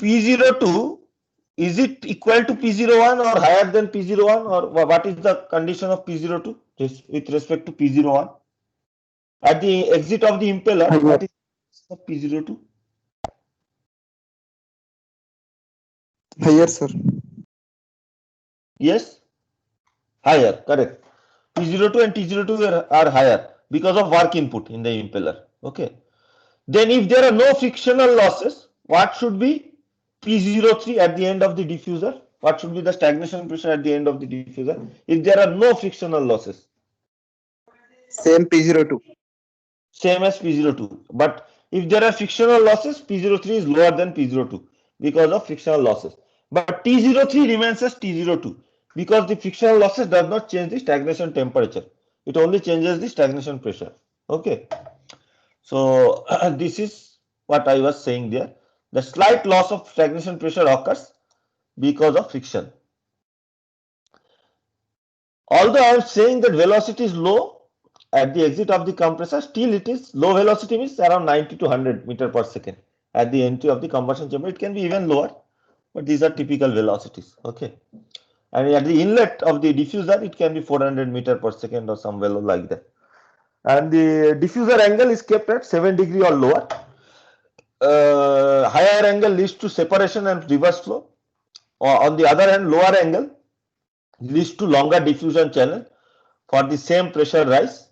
P02, is it equal to P01 or higher than P01, or what is the condition of P02 with respect to P01? At the exit of the impeller, what is P02? Higher, sir. Yes, higher, correct. P02 and T02 are higher because of work input in the impeller. Okay. Then if there are no frictional losses, what should be P03 at the end of the diffuser? What should be the stagnation pressure at the end of the diffuser if there are no frictional losses? Same P02. Same as P02. But if there are frictional losses, P03 is lower than P02 because of frictional losses. But T03 remains as T02 because the frictional losses does not change the stagnation temperature. It only changes the stagnation pressure. Okay. So this is what I was saying there. The slight loss of stagnation pressure occurs because of friction. Although I am saying that velocity is low at the exit of the compressor, still it is low velocity means around 90 to 100 meter per second at the entry of the combustion chamber. It can be even lower, but these are typical velocities. Okay. And at the inlet of the diffuser, it can be 400 meter per second or some value like that. And the diffuser angle is kept at 7 degree or lower. Higher angle leads to separation and reverse flow. Or on the other hand, lower angle leads to longer diffusion channel for the same pressure rise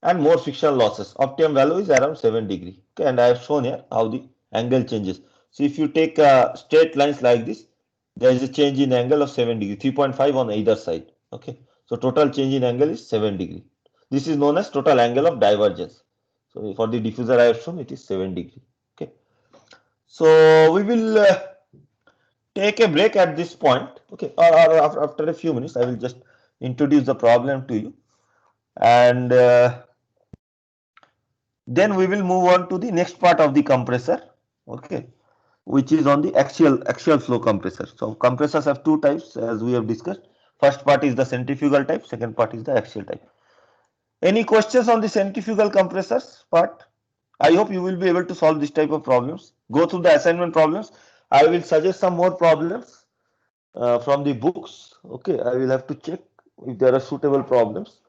and more frictional losses. Optimum value is around 7 degree. Okay, and I have shown here how the angle changes. So if you take straight lines like this, there is a change in angle of 7 degree, 3.5 on either side. Okay, so total change in angle is 7 degree. This is known as total angle of divergence. So for the diffuser I have shown, it is 7 degree. Okay, so we will take a break at this point. Okay, or after a few minutes, I will just introduce the problem to you, and then we will move on to the next part of the compressor. Okay, which is on the axial flow compressor. So compressors have two types, as we have discussed. First part is the centrifugal type, second part is the axial type. Any questions on the centrifugal compressors part? I hope you will be able to solve this type of problems. Go through the assignment problems. I will suggest some more problems from the books. Okay, I will have to check if there are suitable problems,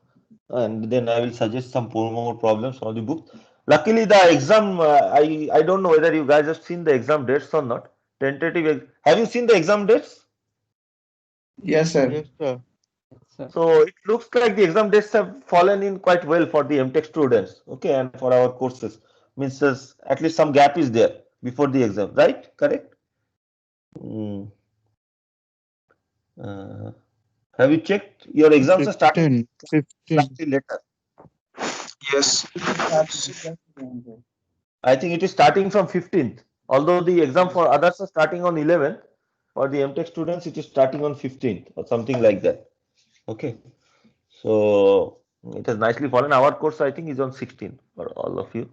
and then I will suggest some more problems from the book. Luckily, the exam, I don't know whether you guys have seen the exam dates or not. Tentative. Have you seen the exam dates? Yes, sir. Yes, sir. So it looks like the exam dates have fallen in quite well for the MTech students. Okay, and for our courses, means there's at least some gap is there before the exam, right? Correct. Mm. Uh, have you checked your exams are starting 15. slightly later? Yes. I think it is starting from 15th. Although the exam for others are starting on 11th, for the MTech students it is starting on 15th or something like that. Okay, so it has nicely fallen. Our course I think is on 16th for all of you.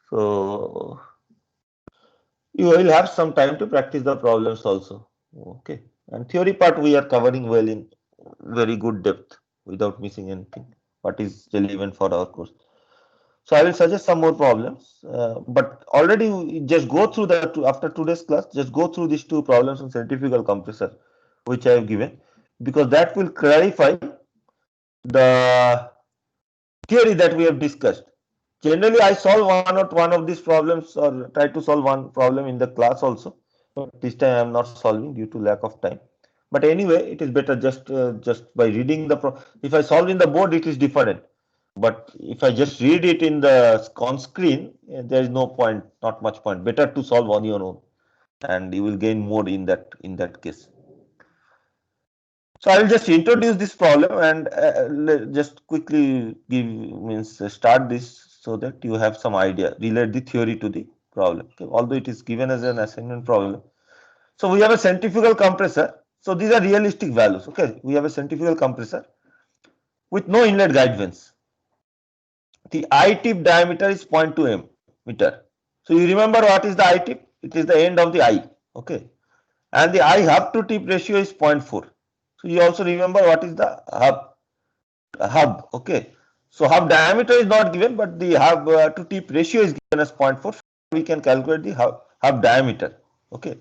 So you will have some time to practice the problems also. Okay, and theory part we are covering well in very good depth without missing anything what is relevant for our course. So I will suggest some more problems, but already just go through that after today's class. Just go through these two problems on centrifugal compressor, which I have given, because that will clarify the theory that we have discussed. Generally, I solve one of these problems or try to solve one problem in the class also. But this time I am not solving due to lack of time. But anyway, it is better just by reading the. If I solve in the board, it is different. But if I just read it in the on screen, there is no point, not much point. Better to solve on your own, and you will gain more in that case. So I will just introduce this problem and just quickly start this so that you have some idea, relate the theory to the problem. Okay. Although it is given as an assignment problem. So we have a centrifugal compressor So these are realistic values. Okay, we have a centrifugal compressor with no inlet guide vanes. The eye tip diameter is 0.2 meter. So you remember what is the eye tip? It is the end of the eye. Okay, and the eye hub to tip ratio is 0.4. So you also remember what is the hub. Okay, so hub diameter is not given, but the hub to tip ratio is given as 0.4. We can calculate the hub diameter. Okay,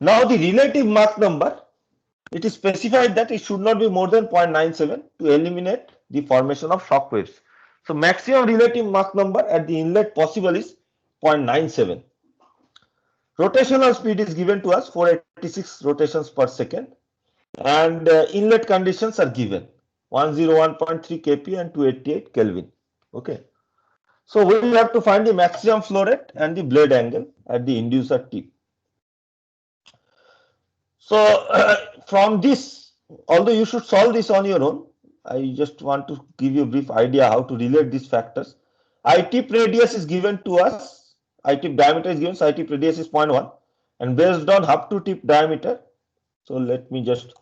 now the relative Mach number, it is specified that it should not be more than 0.97 to eliminate the formation of shock waves. So maximum relative Mach number at the inlet possible is 0.97. Rotational speed is given to us 486 rotations per second, and inlet conditions are given 101.3 kP and 288 Kelvin. Okay, so we have to find the maximum flow rate and the blade angle at the inducer tip. So from this, although you should solve this on your own, I just want to give you a brief idea how to relate these factors. Eye tip radius is given to us, eye tip diameter is given, so eye tip radius is 0.1, and based on hub to tip diameter, so let me just,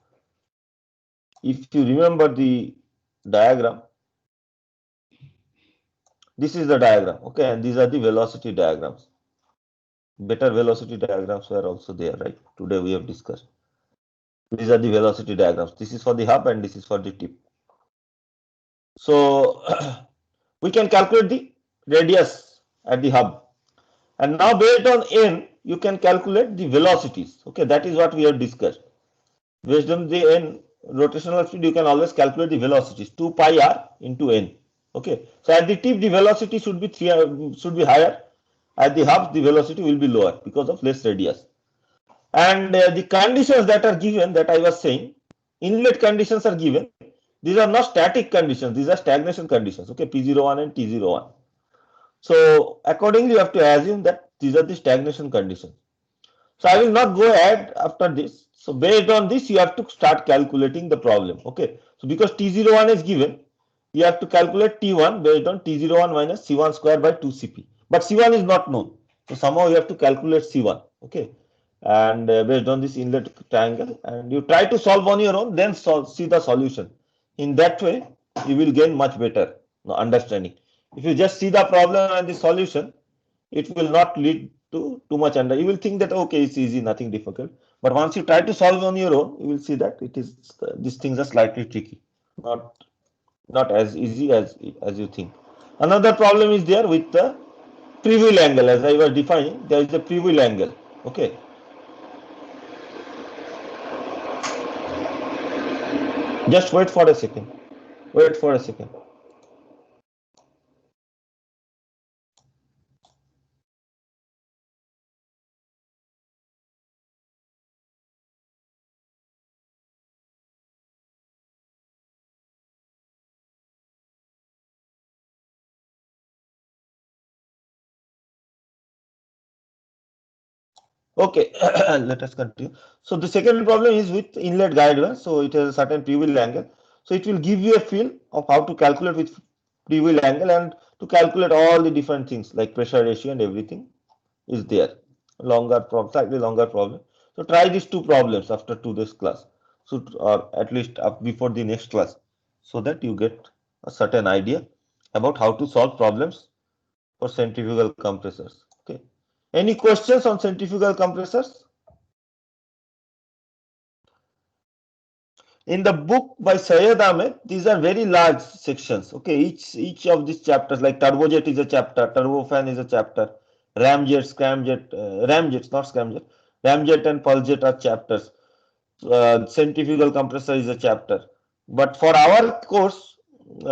if you remember the diagram, this is the diagram, okay, and these are the velocity diagrams. Better velocity diagrams were also there, right? Today we have discussed. These are the velocity diagrams. This is for the hub and this is for the tip. So we can calculate the radius at the hub, and now based on n you can calculate the velocities. Okay, that is what we have discussed. Based on the n rotational speed, you can always calculate the velocities, 2 pi r into n. Okay, so at the tip the velocity should be higher. At the hub the velocity will be lower because of less radius. And the conditions that are given, that I was saying, inlet conditions are given. These are not static conditions, these are stagnation conditions. Okay, P01 and T01. So accordingly you have to assume that these are the stagnation conditions. So I will not go ahead after this. So based on this you have to start calculating the problem. Okay, so because T01 is given, you have to calculate T1 based on T01 minus C1 square by 2Cp. But C1 is not known, so somehow you have to calculate C1. Okay, and based on this inlet triangle, and you try to solve on your own, then see the solution. In that way you will gain much better understanding. If you just see the problem and the solution, it will not lead to too much under. You will think that okay, it's easy, nothing difficult. But once you try to solve on your own, you will see that it is these things are slightly tricky, not as easy as you think. Another problem is there with the free wheel angle. As I was defining, there is a free wheel angle. Okay, just wait for a second. Wait for a second. Okay, let us continue. So the second problem is with inlet guide vanes. So it has a certain free wheel angle. So it will give you a feel of how to calculate with free wheel angle, and to calculate all the different things like pressure ratio and everything is there. Longer problem, slightly longer problem. So try these two problems after today's class. So or at least up before the next class, so that you get a certain idea about how to solve problems for centrifugal compressors. Okay. Any questions on centrifugal compressors? In the book by Syed Ahmed, these are very large sections. Okay, each of these chapters, like turbojet is a chapter, turbofan is a chapter, ramjet, scramjet, ramjets, not scramjet, ramjet and puljet are chapters. Centrifugal compressor is a chapter. But for our course, we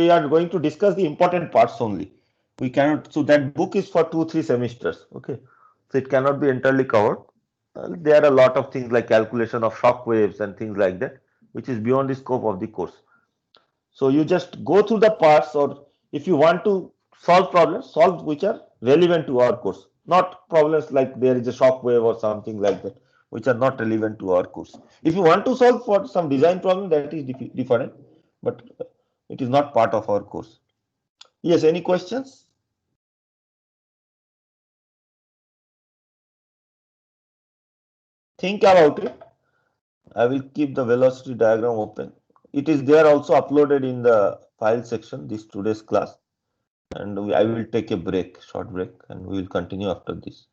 are going to discuss the important parts only. We cannot. So that book is for 2-3 semesters. Okay, so it cannot be entirely covered. There are a lot of things like calculation of shock waves and things like that, which is beyond the scope of the course. So you just go through the parts, or if you want to solve problems, solve which are relevant to our course, not problems like there is a shock wave or something like that, which are not relevant to our course. If you want to solve for some design problem, that is different, but it is not part of our course. Yes, any questions? think about it. I will keep the velocity diagram open. It is there also uploaded in the file section, this today's class. And I will take a break, short break, and we will continue after this.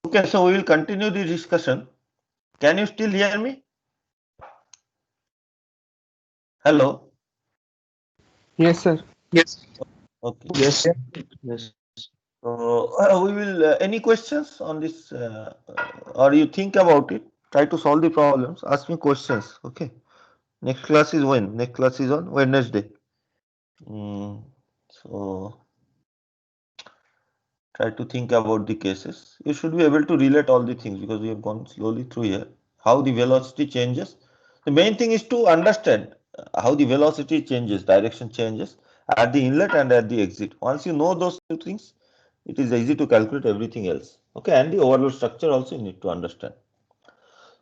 Okay, so we will continue the discussion. Can you still hear me? Hello. Yes, sir. Yes. Okay. Yes. Yes. So we will. Any questions on this, or you think about it? Try to solve the problems. Ask me questions. Okay. Next class is when? Next class is on Wednesday. So try to think about the cases. You should be able to relate all the things because we have gone slowly through here. How the velocity changes. The main thing is to understand how the velocity changes, direction changes at the inlet and at the exit. Once you know those two things, it is easy to calculate everything else. Okay, and the overall structure also you need to understand.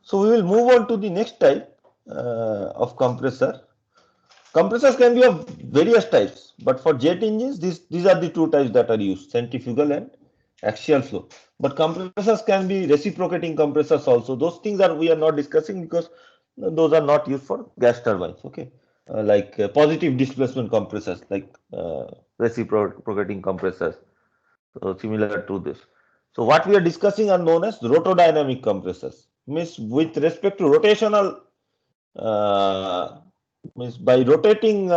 So we will move on to the next type of compressor. Compressors can be of various types, but for jet engines, these are the two types that are used, centrifugal and axial flow. But compressors can be reciprocating compressors also. Those things are we are not discussing because those are not used for gas turbines. Okay, like positive displacement compressors, like reciprocating compressors. So similar to this. So what we are discussing are known as rotodynamic compressors. Means with respect to rotational uh, means by rotating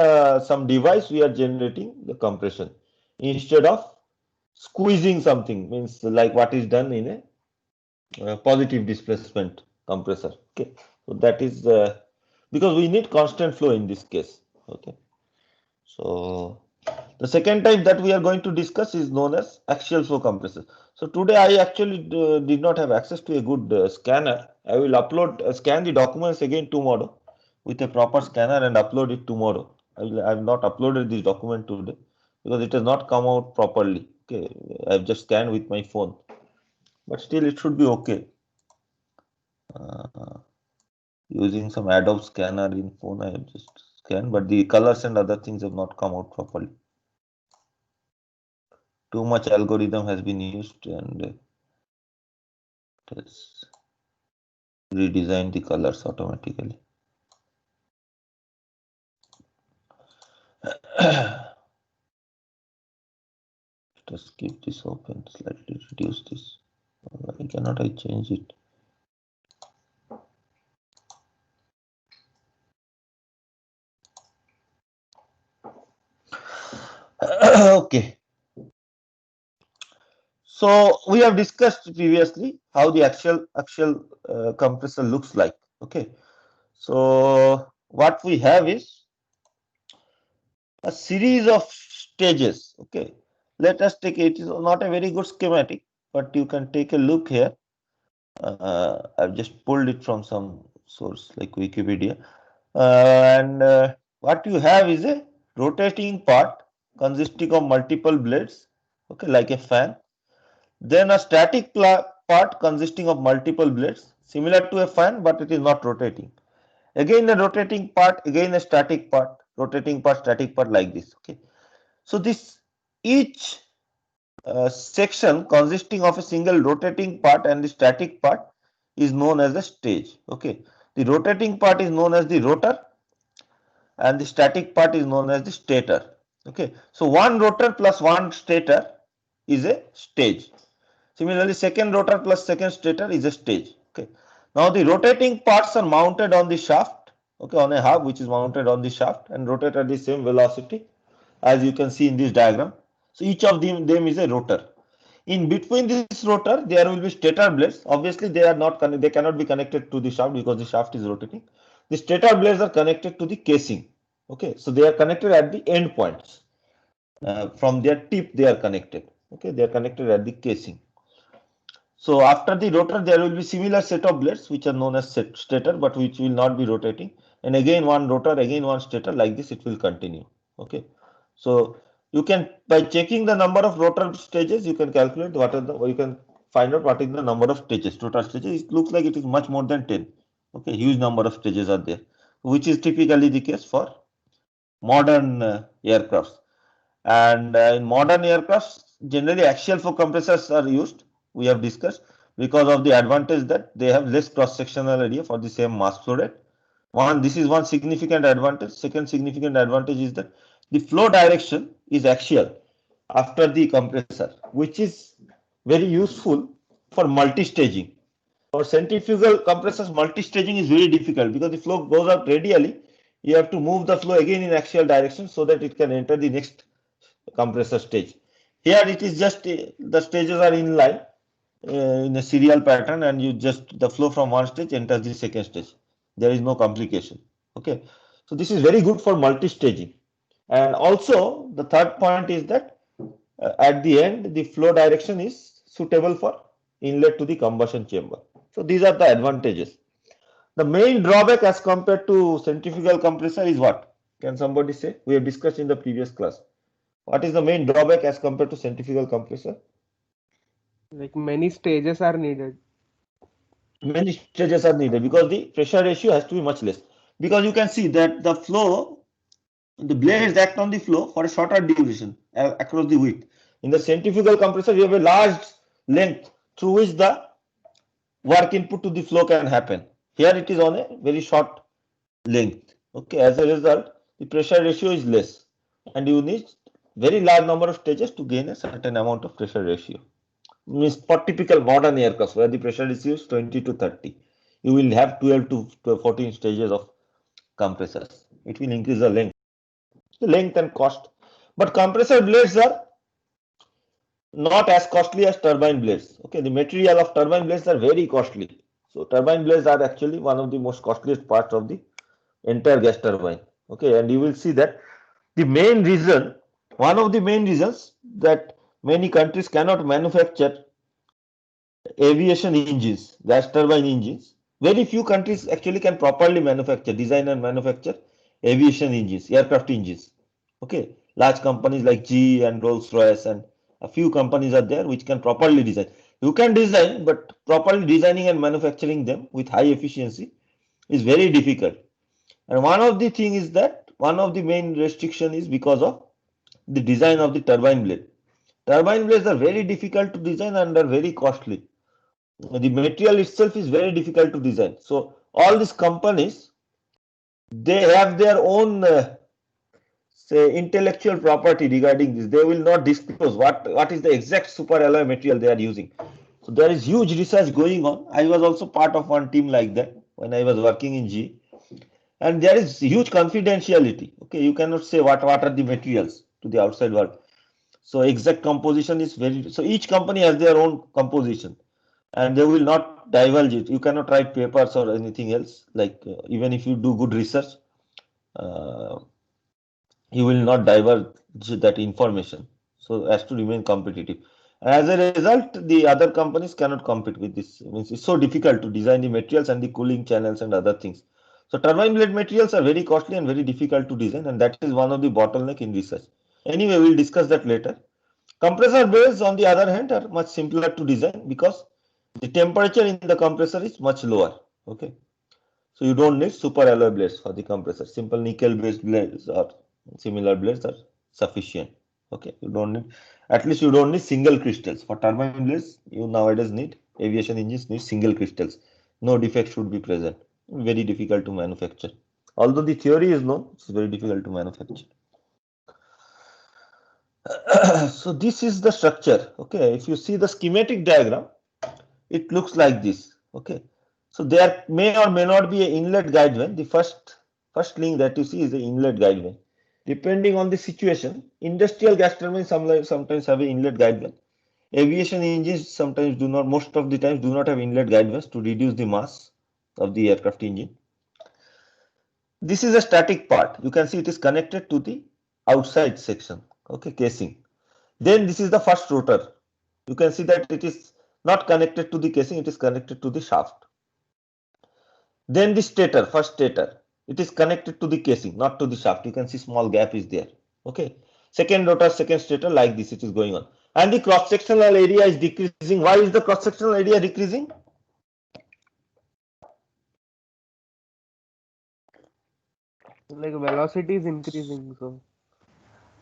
some device we are generating the compression instead of squeezing something, means like what is done in a positive displacement compressor. Okay, so that is because we need constant flow in this case. Okay, so the second type that we are going to discuss is known as axial flow compressor. So today I actually did not have access to a good scanner. I will upload scan the documents again tomorrow with a proper scanner and upload it tomorrow. I have not uploaded this document today because it has not come out properly. Okay, I have just scanned with my phone, but still it should be okay. Uh, Using some Adobe scanner in phone, I have just scanned, but the colors and other things have not come out properly. Too much algorithm has been used and it has redesigned the colors automatically. Just keep this open, slightly reduce this. Why cannot I change it? Okay. So we have discussed previously how the axial compressor looks like. Okay. So what we have is a series of stages. Okay. Let us take it. It is not a very good schematic, but you can take a look here. I've just pulled it from some source like Wikipedia. And what you have is a rotating part consisting of multiple blades, okay, like a fan. Then a static part consisting of multiple blades, similar to a fan, but it is not rotating. Again, a rotating part, again a static part, rotating part, static part, like this. Okay. So this each section consisting of a single rotating part and the static part is known as the stage. Okay, the rotating part is known as the rotor and the static part is known as the stator. Okay, so one rotor plus one stator is a stage. Similarly, second rotor plus second stator is a stage. Okay, now the rotating parts are mounted on the shaft. Okay, on a hub which is mounted on the shaft and rotate at the same velocity as you can see in this diagram. So each of them is a rotor. In between this rotor, there will be stator blades. Obviously, they are not they cannot be connected to the shaft because the shaft is rotating. The stator blades are connected to the casing. Okay, so they are connected at the end points. From their tip, they are connected. Okay, they are connected at the casing. So after the rotor, there will be similar set of blades which are known as stator, but which will not be rotating. And again one rotor, again one stator, like this it will continue. Okay. So you can, by checking the number of rotor stages, you can calculate what are the, or you can find out what is the number of stages, total stages. It looks like it is much more than 10. Okay, huge number of stages are there, which is typically the case for modern aircrafts. And in modern aircrafts, generally axial flow compressors are used. We have discussed because of the advantage that they have less cross-sectional area for the same mass flow rate. This is one significant advantage. Second significant advantage is that the flow direction is axial after the compressor, which is very useful for multi-staging. For centrifugal compressors, multi-staging is very difficult because the flow goes out radially. You have to move the flow again in axial direction so that it can enter the next compressor stage. Here it is just the stages are in line in a serial pattern, and you just the flow from one stage enters the second stage. There is no complication. Okay, so this is very good for multi-staging. And also the third point is that at the end the flow direction is suitable for inlet to the combustion chamber. So these are the advantages. The main drawback as compared to centrifugal compressor is what? Can somebody say? We have discussed in the previous class. What is the main drawback as compared to centrifugal compressor? Like many stages are needed. Many stages are needed because the pressure ratio has to be much less. Because you can see that the flow, the blades act on the flow for a shorter duration across the width. In the centrifugal compressor, you have a large length through which the work input to the flow can happen. Here it is on a very short length. Okay, as a result, the pressure ratio is less, and you need very large number of stages to gain a certain amount of pressure ratio. Means for typical modern aircraft where the pressure ratio is 20 to 30, you will have 12 to 14 stages of compressors. It will increase the length and cost. But compressor blades are not as costly as turbine blades. Okay, the material of turbine blades are very costly. So turbine blades are actually one of the most costliest parts of the entire gas turbine. Okay, and you will see that the main reason, one of the main reasons that many countries cannot manufacture aviation engines, gas turbine engines. Very few countries actually can properly manufacture, design and manufacture aviation engines, aircraft engines. Okay, large companies like GE and Rolls-Royce and a few companies are there which can properly design. You can design, but properly designing and manufacturing them with high efficiency is very difficult. And one of the thing is that one of the main restriction is because of the design of the turbine blade. Turbine blades are very difficult to design and are very costly. The material itself is very difficult to design. So all these companies, they have their own say intellectual property regarding this. They will not disclose what is the exact super alloy material they are using. So there is huge research going on. I was also part of one team like that when I was working in G. And there is huge confidentiality. Okay, you cannot say what are the materials to the outside world. So exact composition is very, so each company has their own composition and they will not divulge it. You cannot write papers or anything else. Like even if you do good research, you will not divulge that information. So as to remain competitive. As a result, the other companies cannot compete with this. It means it's so difficult to design the materials and the cooling channels and other things. So turbine blade materials are very costly and very difficult to design, and that is one of the bottleneck in research. Anyway, we'll discuss that later. Compressor blades, on the other hand, are much simpler to design because the temperature in the compressor is much lower. Okay, so you don't need super alloy blades for the compressor. Simple nickel based blades or similar blades are sufficient. Okay, you don't need, at least you don't need single crystals. For turbine blades, you nowadays need, aviation engines need single crystals. No defect should be present. Very difficult to manufacture. Although the theory is known, it's very difficult to manufacture. So this is the structure. Okay, if you see the schematic diagram, it looks like this. Okay, so there may or may not be an inlet guide vane. The first link that you see is the inlet guide vane. Depending on the situation, industrial gas turbines sometimes have an inlet guide vane. Aviation engines sometimes do not, most of the times do not have inlet guide vanes to reduce the mass of the aircraft engine. This is a static part. You can see it is connected to the outside section. Okay, casing. Then this is the first rotor. You can see that it is not connected to the casing, it is connected to the shaft. Then the stator, first stator, it is connected to the casing, not to the shaft. You can see small gap is there. Okay. Second rotor, second stator, like this it is going on. And the cross-sectional area is decreasing. Why is the cross-sectional area decreasing? Like velocity is increasing, so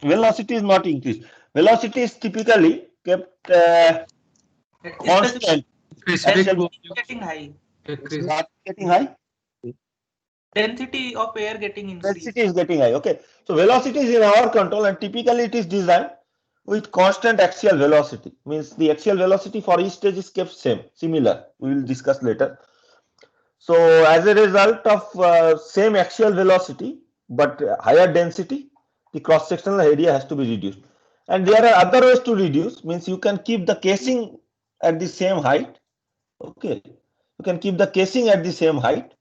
Velocity is not increased. Velocity is typically kept constant. Specific Getting high. Getting high. Density of air getting increased. Density is getting high. Okay. So velocity is in our control and typically it is designed with constant axial velocity. Means the axial velocity for each stage is kept similar. We will discuss later. So as a result of same axial velocity but higher density, the cross-sectional area has to be reduced. And there are other ways to reduce. Means you can keep the casing at the same height. Okay, you can keep the casing at the same height,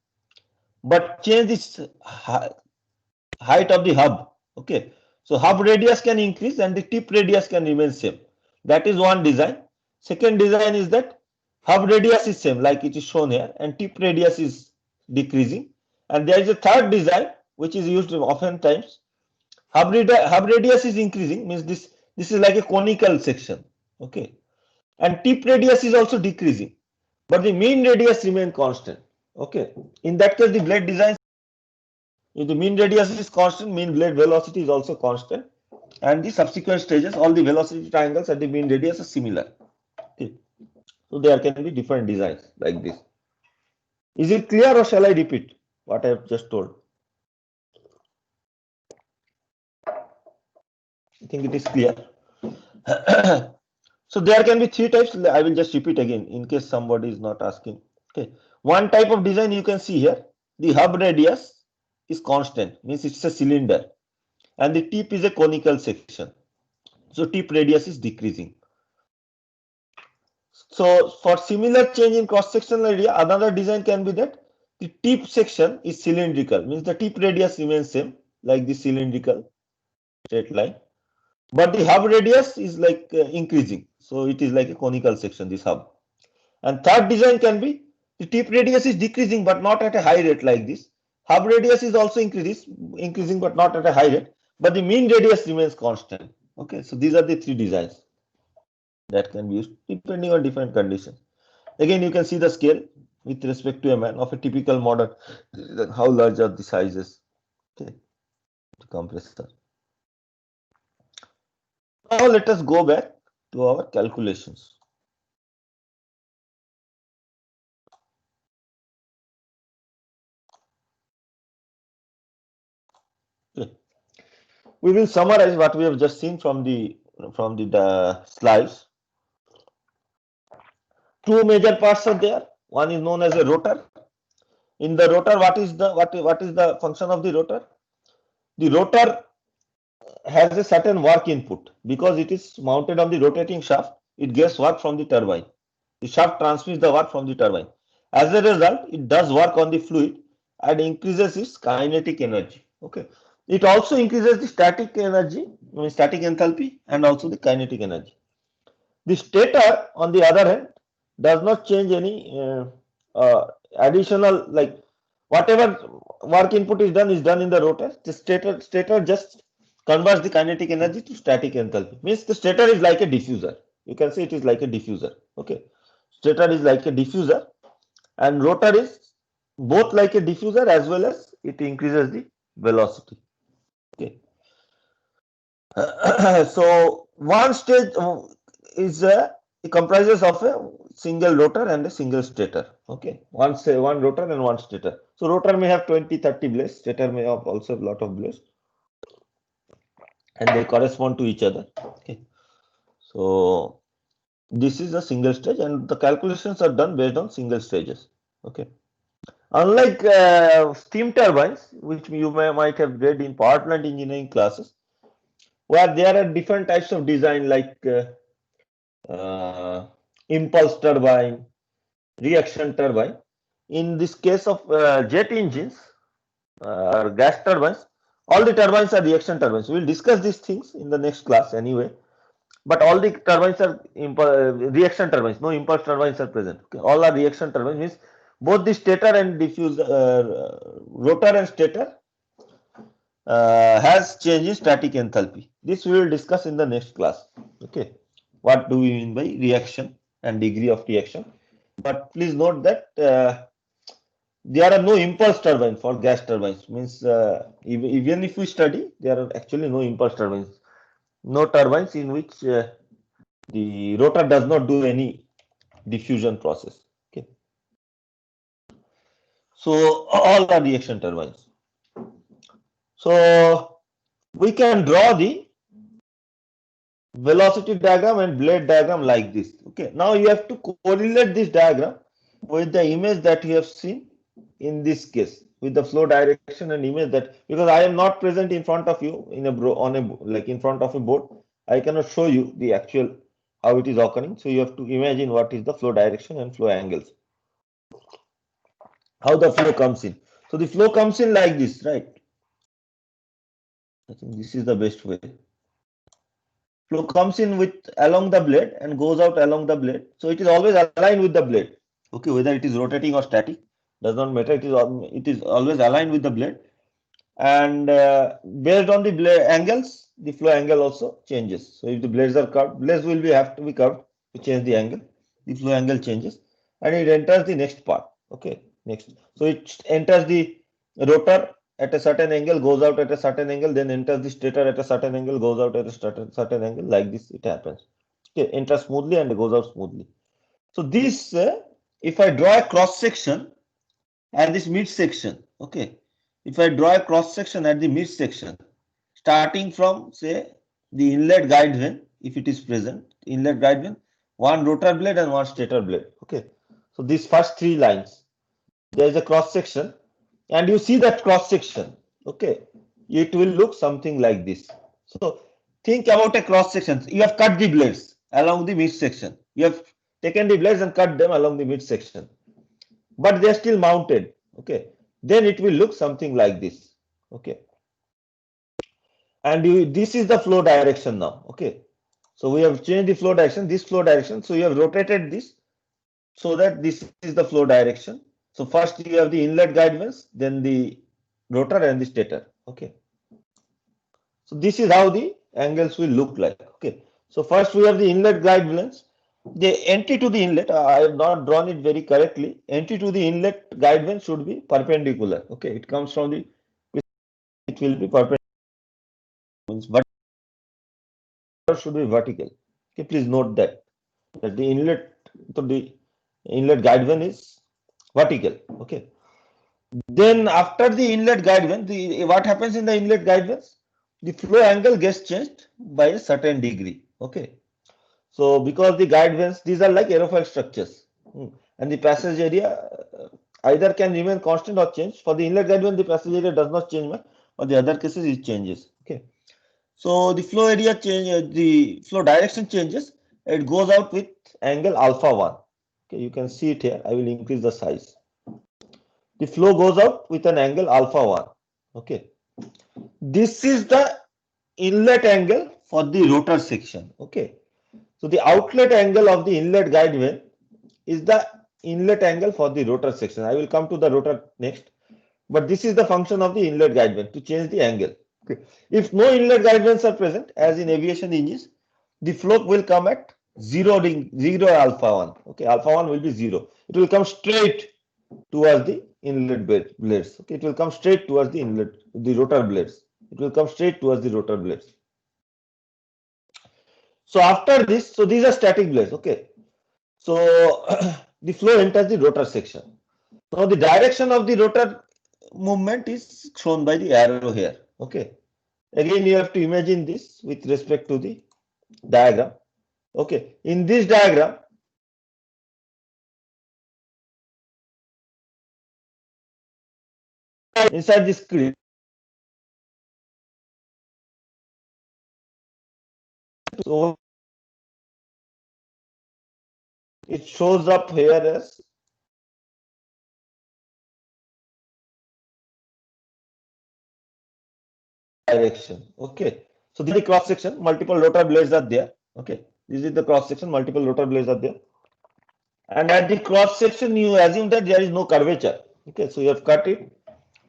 but change this height of the hub. Okay, so hub radius can increase and the tip radius can remain same. That is one design. Second design is that hub radius is same like it is shown here and tip radius is decreasing. And there is a third design which is used oftentimes. Hub radius is increasing, means this is like a conical section. Okay, and tip radius is also decreasing, but the mean radius remain constant. Okay, in that case the blade design, if the mean radius is constant, mean blade velocity is also constant, and the subsequent stages, all the velocity triangles at the mean radius are similar. Okay. So there can be different designs like this. Is it clear or shall I repeat what I have just told? I think it is clear. So there can be three types. I will just repeat again in case somebody is not asking. Okay. One type of design you can see here. The hub radius is constant, means it's a cylinder, and the tip is a conical section. So tip radius is decreasing. So for similar change in cross-sectional area, another design can be that the tip section is cylindrical, means the tip radius remains same like the cylindrical straight line, but the hub radius is like increasing. So it is like a conical section, this hub. And third design can be the tip radius is decreasing but not at a high rate like this. Hub radius is also increasing but not at a high rate, but the mean radius remains constant. Okay, so these are the three designs that can be used depending on different conditions. Again, you can see the scale with respect to a man of a typical model, how large are the sizes. Okay, the compressor. Now let us go back to our calculations. Okay. We will summarize what we have just seen from the slides. Two major parts are there. One is known as a rotor. In the rotor, what is the function of the rotor? The rotor has a certain work input because it is mounted on the rotating shaft. It gets work from the turbine. The shaft transmits the work from the turbine. As a result, it does work on the fluid and increases its kinetic energy. Okay. It also increases the static energy, static enthalpy, and also the kinetic energy. The stator, on the other hand, does not change any additional, like whatever work input is done in the rotor. The stator just converts the kinetic energy to static enthalpy. Means the stator is like a diffuser. You can say it is like a diffuser. Okay, stator is like a diffuser, and rotor is both like a diffuser as well as it increases the velocity. Okay. So one stage is it comprises of a single rotor and a single stator. Okay, one rotor and one stator. So rotor may have 20-30 blades, stator may have also a lot of blades, and they correspond to each other. Okay, so this is a single stage, and the calculations are done based on single stages. Okay, unlike steam turbines, which you might have read in power plant engineering classes, where there are different types of design like impulse turbine, reaction turbine. In this case of jet engines or gas turbines, all the turbines are reaction turbines. We will discuss these things in the next class anyway. But all the turbines are reaction turbines. No impulse turbines are present. Okay. All are reaction turbines. Means both the stator and rotor and stator has change in static enthalpy. This we will discuss in the next class. Okay, what do we mean by reaction and degree of reaction? But please note that there are no impulse turbine for gas turbines. Means even if we study, there are actually no impulse turbines. No turbines in which the rotor does not do any diffusion process. Okay, so all are reaction turbines. So we can draw the velocity diagram and blade diagram like this. Okay, now you have to correlate this diagram with the image that you have seen in this case, with the flow direction and image, that because I am not present in front of you in a like in front of a board, I cannot show you the actual how it is occurring. So you have to imagine what is the flow direction and flow angles, how the flow comes in. So the flow comes in like this, right? I think this is the best way. Flow comes in with along the blade and goes out along the blade. So it is always aligned with the blade. Okay, whether it is rotating or static does not matter. It is always aligned with the blade, and based on the blade angles, the flow angle also changes. So if the blades are curved, blades will have to be curved to change the angle. The flow angle changes, and it enters the next part. Okay, next. So it enters the rotor at a certain angle, goes out at a certain angle, then enters the stator at a certain angle, goes out at a certain angle. Like this, it happens. Okay, enters smoothly and goes out smoothly. So this, if I draw a cross section at this mid section, okay, if I draw a cross section at the mid section, starting from say the inlet guide vane, if it is present, inlet guide vane, one rotor blade and one stator blade. Okay, so these first three lines, there is a cross section, and you see that cross section. Okay, it will look something like this. So think about a cross section. You have cut the blades along the mid section. You have taken the blades and cut them along the mid section, but they are still mounted. Okay, then it will look something like this. Okay, and this is the flow direction now. Okay, so we have changed the flow direction, this flow direction. So you have rotated this so that this is the flow direction. So first you have the inlet guide vanes, then the rotor and the stator. Okay, so this is how the angles will look like. Okay, so first we have the inlet guide vanes. The entry to the inlet, I have not drawn it very correctly. Entry to the inlet guide vane should be perpendicular. Okay, it comes from the, it will be perpendicular, but should be vertical. Okay, please note that the inlet to the inlet guide vane is vertical. Okay, then after the inlet guide vane, what happens in the inlet guide vanes? The flow angle gets changed by a certain degree. Okay, so because the guide vanes, these are like aerofoil structures, and the passage area either can remain constant or change. For the inlet guide vane, the passage area does not change much, but the other cases it changes. Okay, so the flow area change, the flow direction changes. It goes out with angle alpha 1. Okay, you can see it here. I will increase the size. The flow goes out with an angle alpha 1. Okay, this is the inlet angle for the rotor section. Okay, so the outlet angle of the inlet guide vane is the inlet angle for the rotor section. I will come to the rotor next, but this is the function of the inlet guide vane to change the angle. Okay, if no inlet guide vanes are present, as in aviation engines, the flow will come at zero alpha 1. Okay, alpha 1 will be 0. It will come straight towards the inlet blades. Okay, it will come straight towards the inlet, the rotor blades. It will come straight towards the rotor blades. So after this, so these are static blades. Okay, so the flow enters the rotor section. Now the direction of the rotor movement is shown by the arrow here. Okay, again you have to imagine this with respect to the diagram. Okay, in this diagram, inside the screen, so it shows up here as direction. Okay, so this is the cross section, multiple rotor blades are there. Okay, this is the cross section, multiple rotor blades are there, and at the cross section you assume that there is no curvature. Okay, so you have cut it,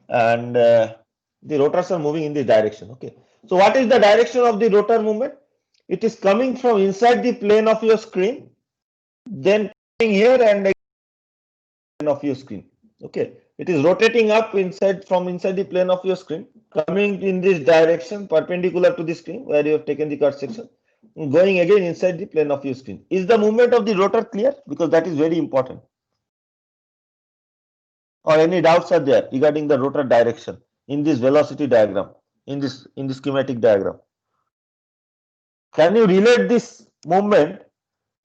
and the rotors are moving in this direction. Okay, so what is the direction of the rotor movement? It is coming from inside the plane of your screen, then coming here and of your screen. Okay, it is rotating up inside from inside the plane of your screen, coming in this direction perpendicular to the screen where you have taken the cut section, going again inside the plane of your screen. Is the movement of the rotor clear? Because that is very important. Or any doubts are there regarding the rotor direction in this velocity diagram, in this schematic diagram? Can you relate this movement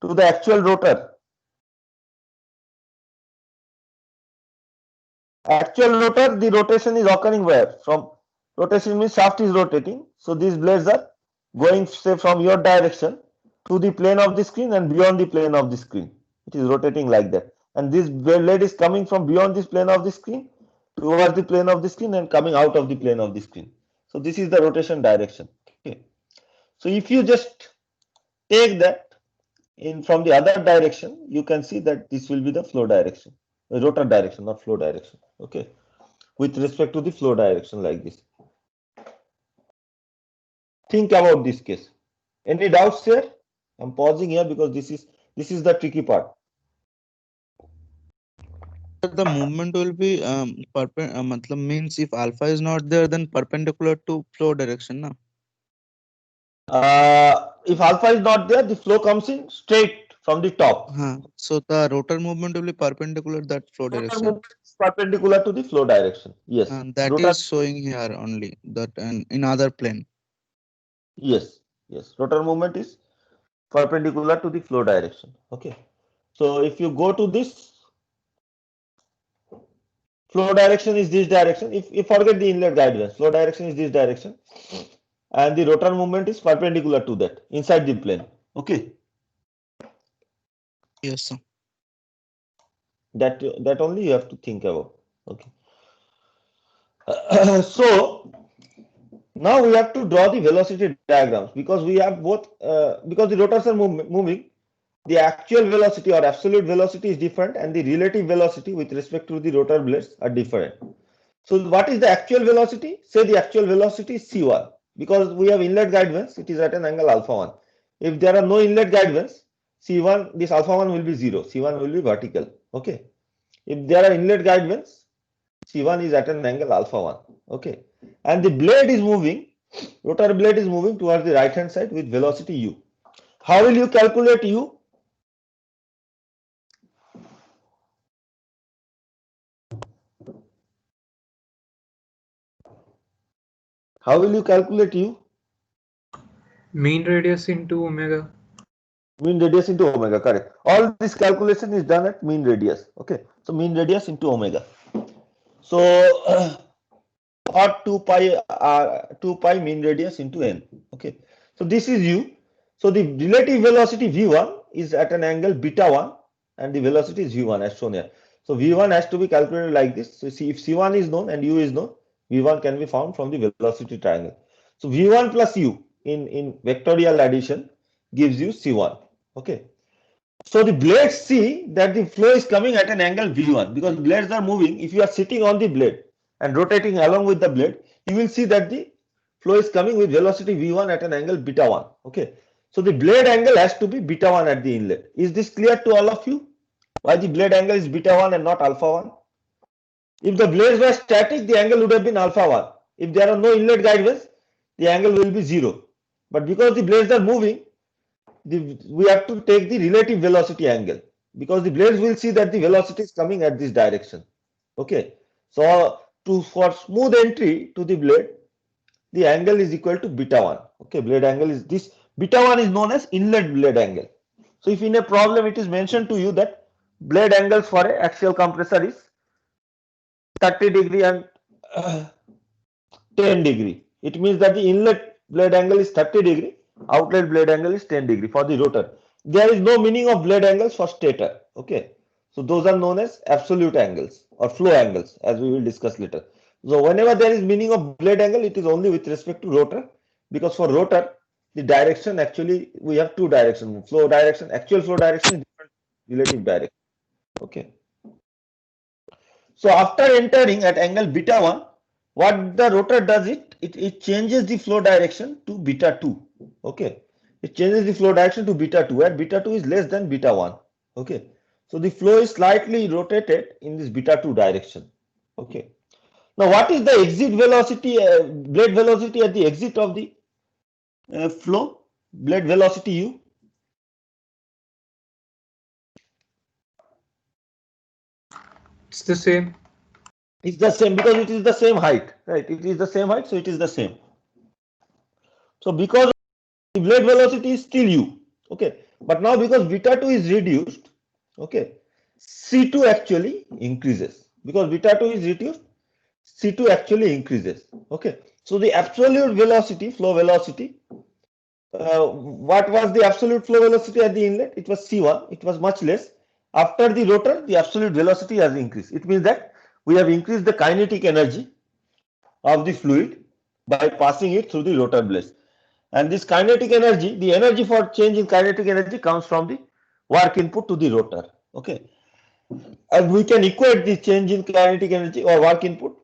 to the actual rotor? Actual rotor, the rotation is occurring where? From rotation means shaft is rotating. So these blades are going, say, from your direction to the plane of the screen and beyond the plane of the screen. It is rotating like that. And this blade is coming from beyond this plane of the screen towards the plane of the screen and coming out of the plane of the screen. So this is the rotation direction. Okay. So if you just take that in from the other direction, you can see that this will be the flow direction, rotor direction, not flow direction. Okay, with respect to the flow direction, like this. Think about this case. Any doubts here? I'm pausing here because this is the tricky part. The movement will be matlab means if alpha is not there, then perpendicular to flow direction, na? If alpha is not there, the flow comes in straight from the top. So the rotor movement will be perpendicular to that flow Rotor direction. movement is perpendicular to the flow direction. Yes. And that rotor, is showing here only that in other plane. Yes. Yes. Rotor movement is perpendicular to the flow direction. Okay. So if you go to this, flow direction is this direction. If you forget the inlet guidance, flow direction is this direction, and the rotor movement is perpendicular to that inside the plane. Okay. Yes, sir. That only you have to think about. Okay. So now we have to draw the velocity diagrams because we have both because the rotors are moving. The actual velocity or absolute velocity is different, and the relative velocity with respect to the rotor blades are different. So what is the actual velocity? Say the actual velocity is C1 because we have inlet guidance. It is at an angle alpha 1. If there are no inlet guidance, C1, this alpha 1 will be 0. C1 will be vertical. Okay. If there are inlet guidance, C1 is at an angle alpha 1. Okay. And the blade is moving, rotor blade is moving towards the right hand side with velocity u. How will you calculate u? How will you calculate u? Mean radius into omega. Mean radius into omega, correct. All this calculation is done at mean radius. Okay. So mean radius into omega. So or 2 pi mean radius into n. Okay. So this is u. So the relative velocity v1 is at an angle beta 1 and the velocity is v1 as shown here. So v1 has to be calculated like this. So see, if c1 is known and u is known, v1 can be found from the velocity triangle. So v1 plus u in vectorial addition gives you c1. Okay. So the blades see that the flow is coming at an angle v1 because blades are moving. If you are sitting on the blade and rotating along with the blade, you will see that the flow is coming with velocity v1 at an angle beta 1. Okay. So the blade angle has to be beta 1 at the inlet. Is this clear to all of you? Why the blade angle is beta 1 and not alpha 1? If the blades were static, the angle would have been alpha 1. If there are no inlet guidance, the angle will be 0. But because the blades are moving, we have to take the relative velocity angle because the blades will see that the velocity is coming at this direction. Okay. So for smooth entry to the blade, the angle is equal to beta 1. Okay. Blade angle is this. Beta 1 is known as inlet blade angle. So if in a problem it is mentioned to you that blade angles for an axial compressor is 30 degree and 10 degree. It means that the inlet blade angle is 30 degree. Outlet blade angle is 10 degree for the rotor. There is no meaning of blade angles for stator. Okay. So those are known as absolute angles or flow angles as we will discuss later. So whenever there is meaning of blade angle, it is only with respect to rotor because for rotor, the direction actually we have two directions. Flow direction, actual flow direction is different relative direction. Okay. So after entering at angle beta 1, what the rotor does it changes the flow direction to beta 2. Okay. It changes the flow direction to beta 2 where beta 2 is less than beta 1. Okay. So the flow is slightly rotated in this beta 2 direction. Okay. Now what is the exit velocity, blade velocity at the exit of the flow? Blade velocity u? It's the same. It's the same because it is the same height, right? It is the same height, so it is the same. So because of the blade velocity is still u. Okay, but now because beta 2 is reduced, okay, C2 actually increases. Because beta 2 is reduced, C2 actually increases. Okay, so the absolute velocity, flow velocity, what was the absolute flow velocity at the inlet? It was C1, it was much less. After the rotor, the absolute velocity has increased. It means that we have increased the kinetic energy of the fluid by passing it through the rotor blades. And this kinetic energy, the energy for change in kinetic energy comes from the work input to the rotor. Okay, and we can equate the change in kinetic energy or work input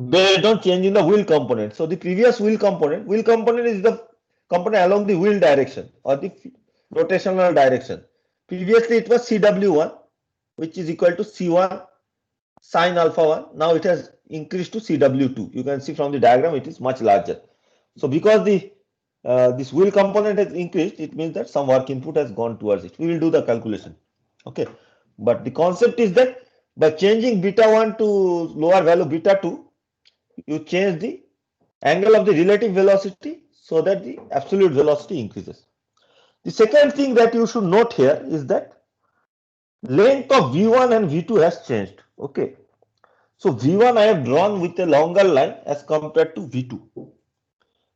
based on change in the wheel component. So the previous wheel component is the component along the wheel direction or the rotational direction. Previously it was CW1, which is equal to C1 sine alpha 1. Now it has increased to CW2. You can see from the diagram it is much larger. So because the this wheel component has increased, it means that some work input has gone towards it. We will do the calculation. Okay, but the concept is that by changing beta 1 to lower value beta 2, you change the angle of the relative velocity so that the absolute velocity increases. The second thing that you should note here is that length of V1 and V2 has changed. Okay, so V1 I have drawn with a longer line as compared to V2.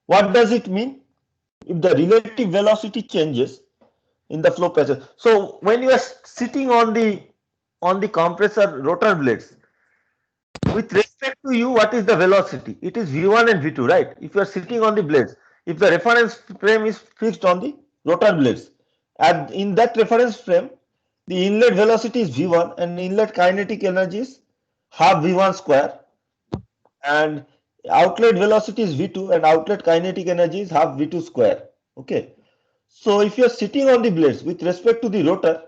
What does it mean? If the relative velocity changes in the flow passage. So when you are sitting on the compressor rotor blades, with respect to you, what is the velocity? It is V1 and V2, right? If you are sitting on the blades, if the reference frame is fixed on the rotor blades, and in that reference frame, the inlet velocity is V1 and inlet kinetic energy is half V1 square, and outlet velocity is V2 and outlet kinetic energy is half V2 square. Okay. So if you are sitting on the blades with respect to the rotor,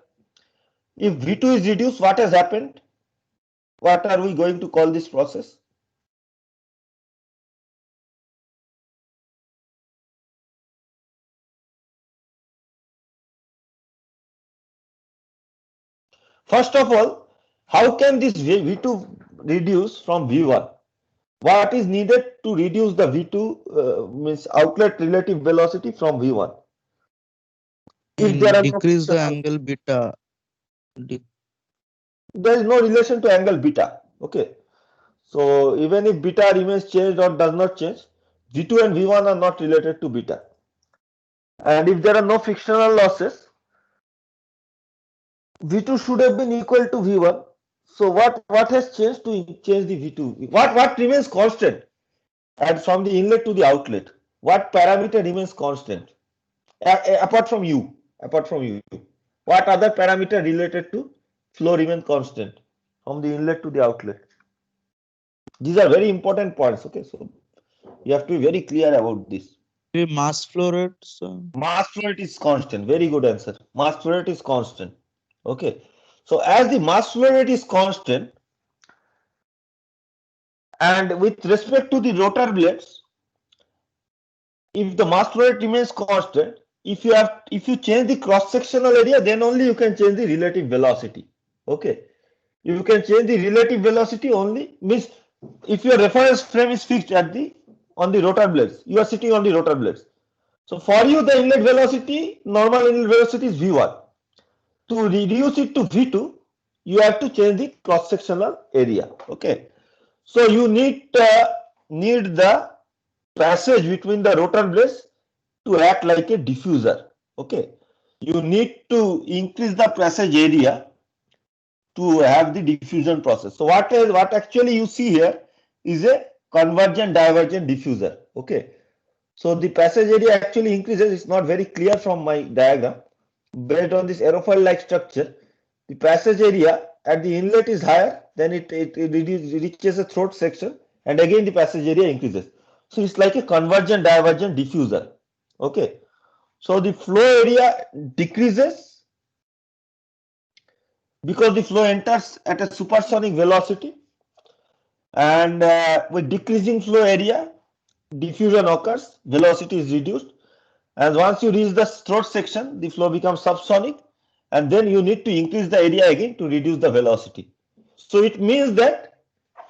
if V2 is reduced, what has happened? What are we going to call this process? First of all, how can this V2 reduce from V1? What is needed to reduce the V2 means outlet relative velocity from V1? If there are no Decrease the frictional, angle beta. there is no relation to angle beta. Okay, so even if beta remains changed or does not change, V2 and V1 are not related to beta. And if there are no frictional losses, V2 should have been equal to V1. So what has changed to change the V2? What remains constant? And from the inlet to the outlet, what parameter remains constant? Apart from U, what other parameter related to flow remain constant from the inlet to the outlet? These are very important points. Okay, so you have to be very clear about this. Mass flow rate. So Mass flow rate is constant. Very good answer. Mass flow rate is constant. Okay, so as the mass flow rate is constant, and with respect to the rotor blades, if the mass flow rate remains constant, if you change the cross sectional area, then only you can change the relative velocity. Okay, you can change the relative velocity only means if your reference frame is fixed on the rotor blades, you are sitting on the rotor blades. So for you, the inlet velocity, normal inlet velocity is V1. To reduce it to V2, you have to change the cross sectional area. Okay, so you need the passage between the rotor blades to act like a diffuser. Okay, you need to increase the passage area to have the diffusion process. So what actually you see here is a convergent divergent diffuser. Okay, so the passage area actually increases. It's not very clear from my diagram. Based on this aerofoil like structure, the passage area at the inlet is higher, then it reaches a throat section, and again the passage area increases. So it's like a convergent divergent diffuser. Okay, so the flow area decreases because the flow enters at a supersonic velocity, and with decreasing flow area, diffusion occurs, velocity is reduced, and once you reach the throat section, the flow becomes subsonic, and then you need to increase the area again to reduce the velocity. So it means that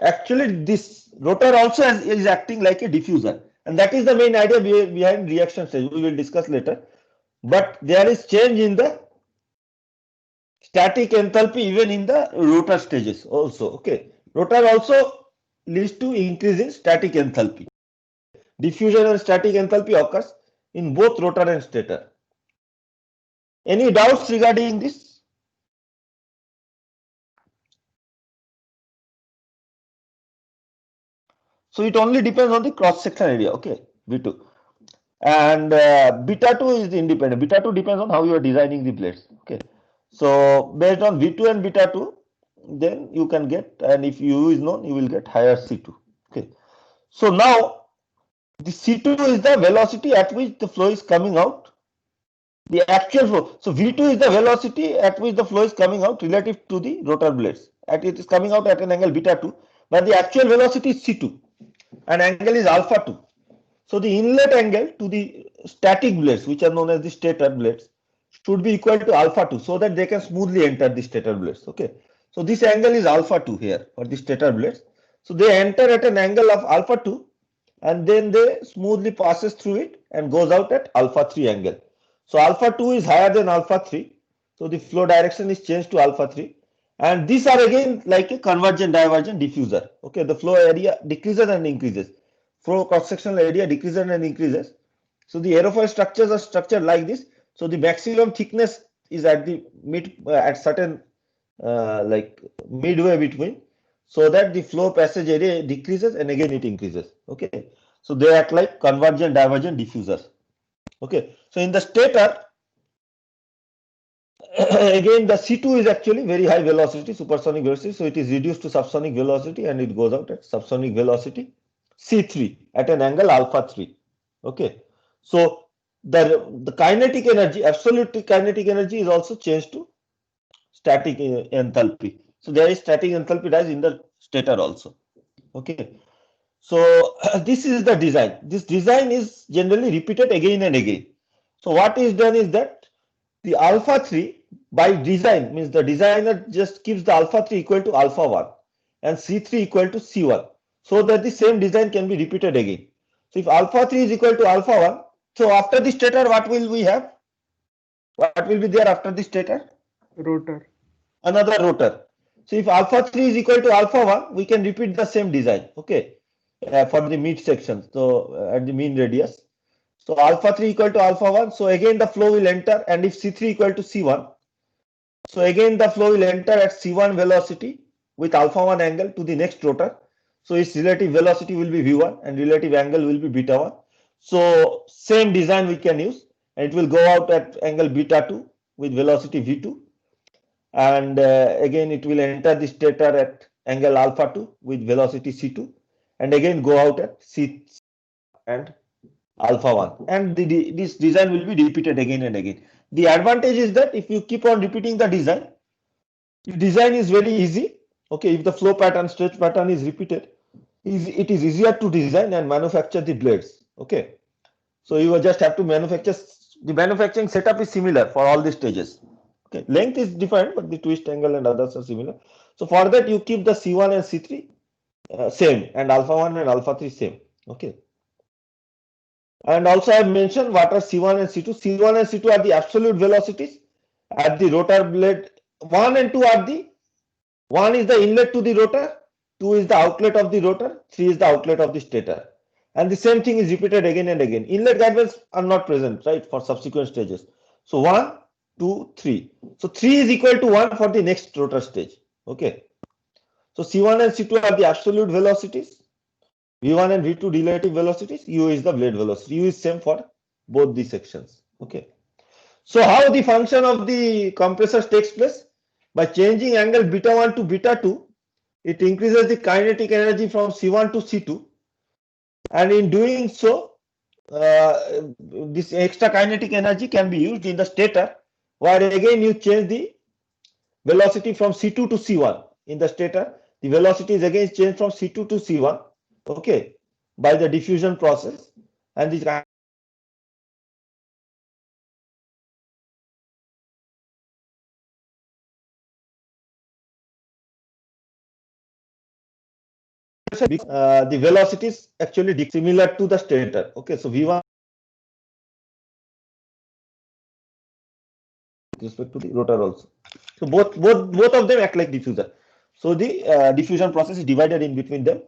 actually this rotor also is acting like a diffuser. And that is the main idea behind reaction stage. We will discuss later. But there is change in the static enthalpy even in the rotor stages also. Okay. Rotor also leads to increase in static enthalpy. Diffusion and static enthalpy occurs in both rotor and stator. Any doubts regarding this? So it only depends on the cross section area. Okay, V2. And beta 2 is independent. Beta 2 depends on how you are designing the blades. Okay. So based on V2 and beta 2, then you can get, and if U is known, you will get higher C2. Okay. So now the C2 is the velocity at which the flow is coming out. The actual flow. So V2 is the velocity at which the flow is coming out relative to the rotor blades. It is coming out at an angle beta 2, but the actual velocity is C2 and angle is alpha 2. So the inlet angle to the static blades, which are known as the stator blades, should be equal to alpha 2 so that they can smoothly enter the stator blades. Okay. So this angle is alpha 2 here for the stator blades. So they enter at an angle of alpha 2 and then they smoothly passes through it and goes out at alpha 3 angle. So alpha 2 is higher than alpha 3. So the flow direction is changed to alpha 3. And these are again like a convergent divergent diffuser. Okay, the flow area decreases and increases. Flow cross-sectional area decreases and increases. So the aerofoil structures are structured like this. So the maximum thickness is at the at certain like midway between, so that the flow passage area decreases and again it increases. Okay, so they act like convergent divergent diffusers. Okay, so in the stator, again the C2 is actually very high velocity, supersonic velocity, so it is reduced to subsonic velocity and it goes out at subsonic velocity C3 at an angle alpha 3. Okay, so the kinetic energy, absolute kinetic energy is also changed to static enthalpy. So there is static enthalpy rise in the stator also. Okay, so this is the design. This design is generally repeated again and again. So what is done is that the alpha 3 by design means the designer just keeps the alpha 3 equal to alpha 1 and C3 equal to C1 so that the same design can be repeated again. So if alpha 3 is equal to alpha 1, so after the stator what will we have? What will be there after the stator? Rotor. Another rotor. So if alpha 3 is equal to alpha 1, we can repeat the same design. Okay, for the mid section. So at the mean radius. So alpha 3 equal to alpha 1. So again the flow will enter, and if C3 equal to C1, so again the flow will enter at C1 velocity with alpha 1 angle to the next rotor. So its relative velocity will be V1 and relative angle will be beta 1. So same design we can use, and it will go out at angle beta 2 with velocity V2, and again it will enter the stator at angle alpha 2 with velocity C2 and again go out at C and alpha 1, and this design will be repeated again and again. The advantage is that if you keep on repeating the design is very easy. Okay, if the flow pattern, stretch pattern is repeated, it is easier to design and manufacture the blades. Okay, so you will just have to manufacture, the manufacturing setup is similar for all the stages. Okay, length is different, but the twist angle and others are similar. So for that you keep the C1 and C3 same, and alpha 1 and alpha 3 same. Okay, and also I have mentioned what are C1 and C2. C1 and C2 are the absolute velocities at the rotor blade. 1 and 2 are the, 1 is the inlet to the rotor, 2 is the outlet of the rotor, 3 is the outlet of the stator. And the same thing is repeated again and again. Inlet guide wells are not present, right, for subsequent stages. So 1, 2, 3. So 3 is equal to 1 for the next rotor stage. Okay. So C1 and C2 are the absolute velocities. V1 and V2 relative velocities. U is the blade velocity. U is same for both these sections. Okay. So how the function of the compressors takes place? By changing angle beta 1 to beta 2, it increases the kinetic energy from C1 to C2. And in doing so, this extra kinetic energy can be used in the stator, where again you change the velocity from C2 to C1. In the stator, the velocity is again changed from C2 to C1, okay, by the diffusion process, and the the velocity is actually similar to the stator. Okay, so V1 with respect to the rotor also. So both of them act like diffuser. So the diffusion process is divided in between them,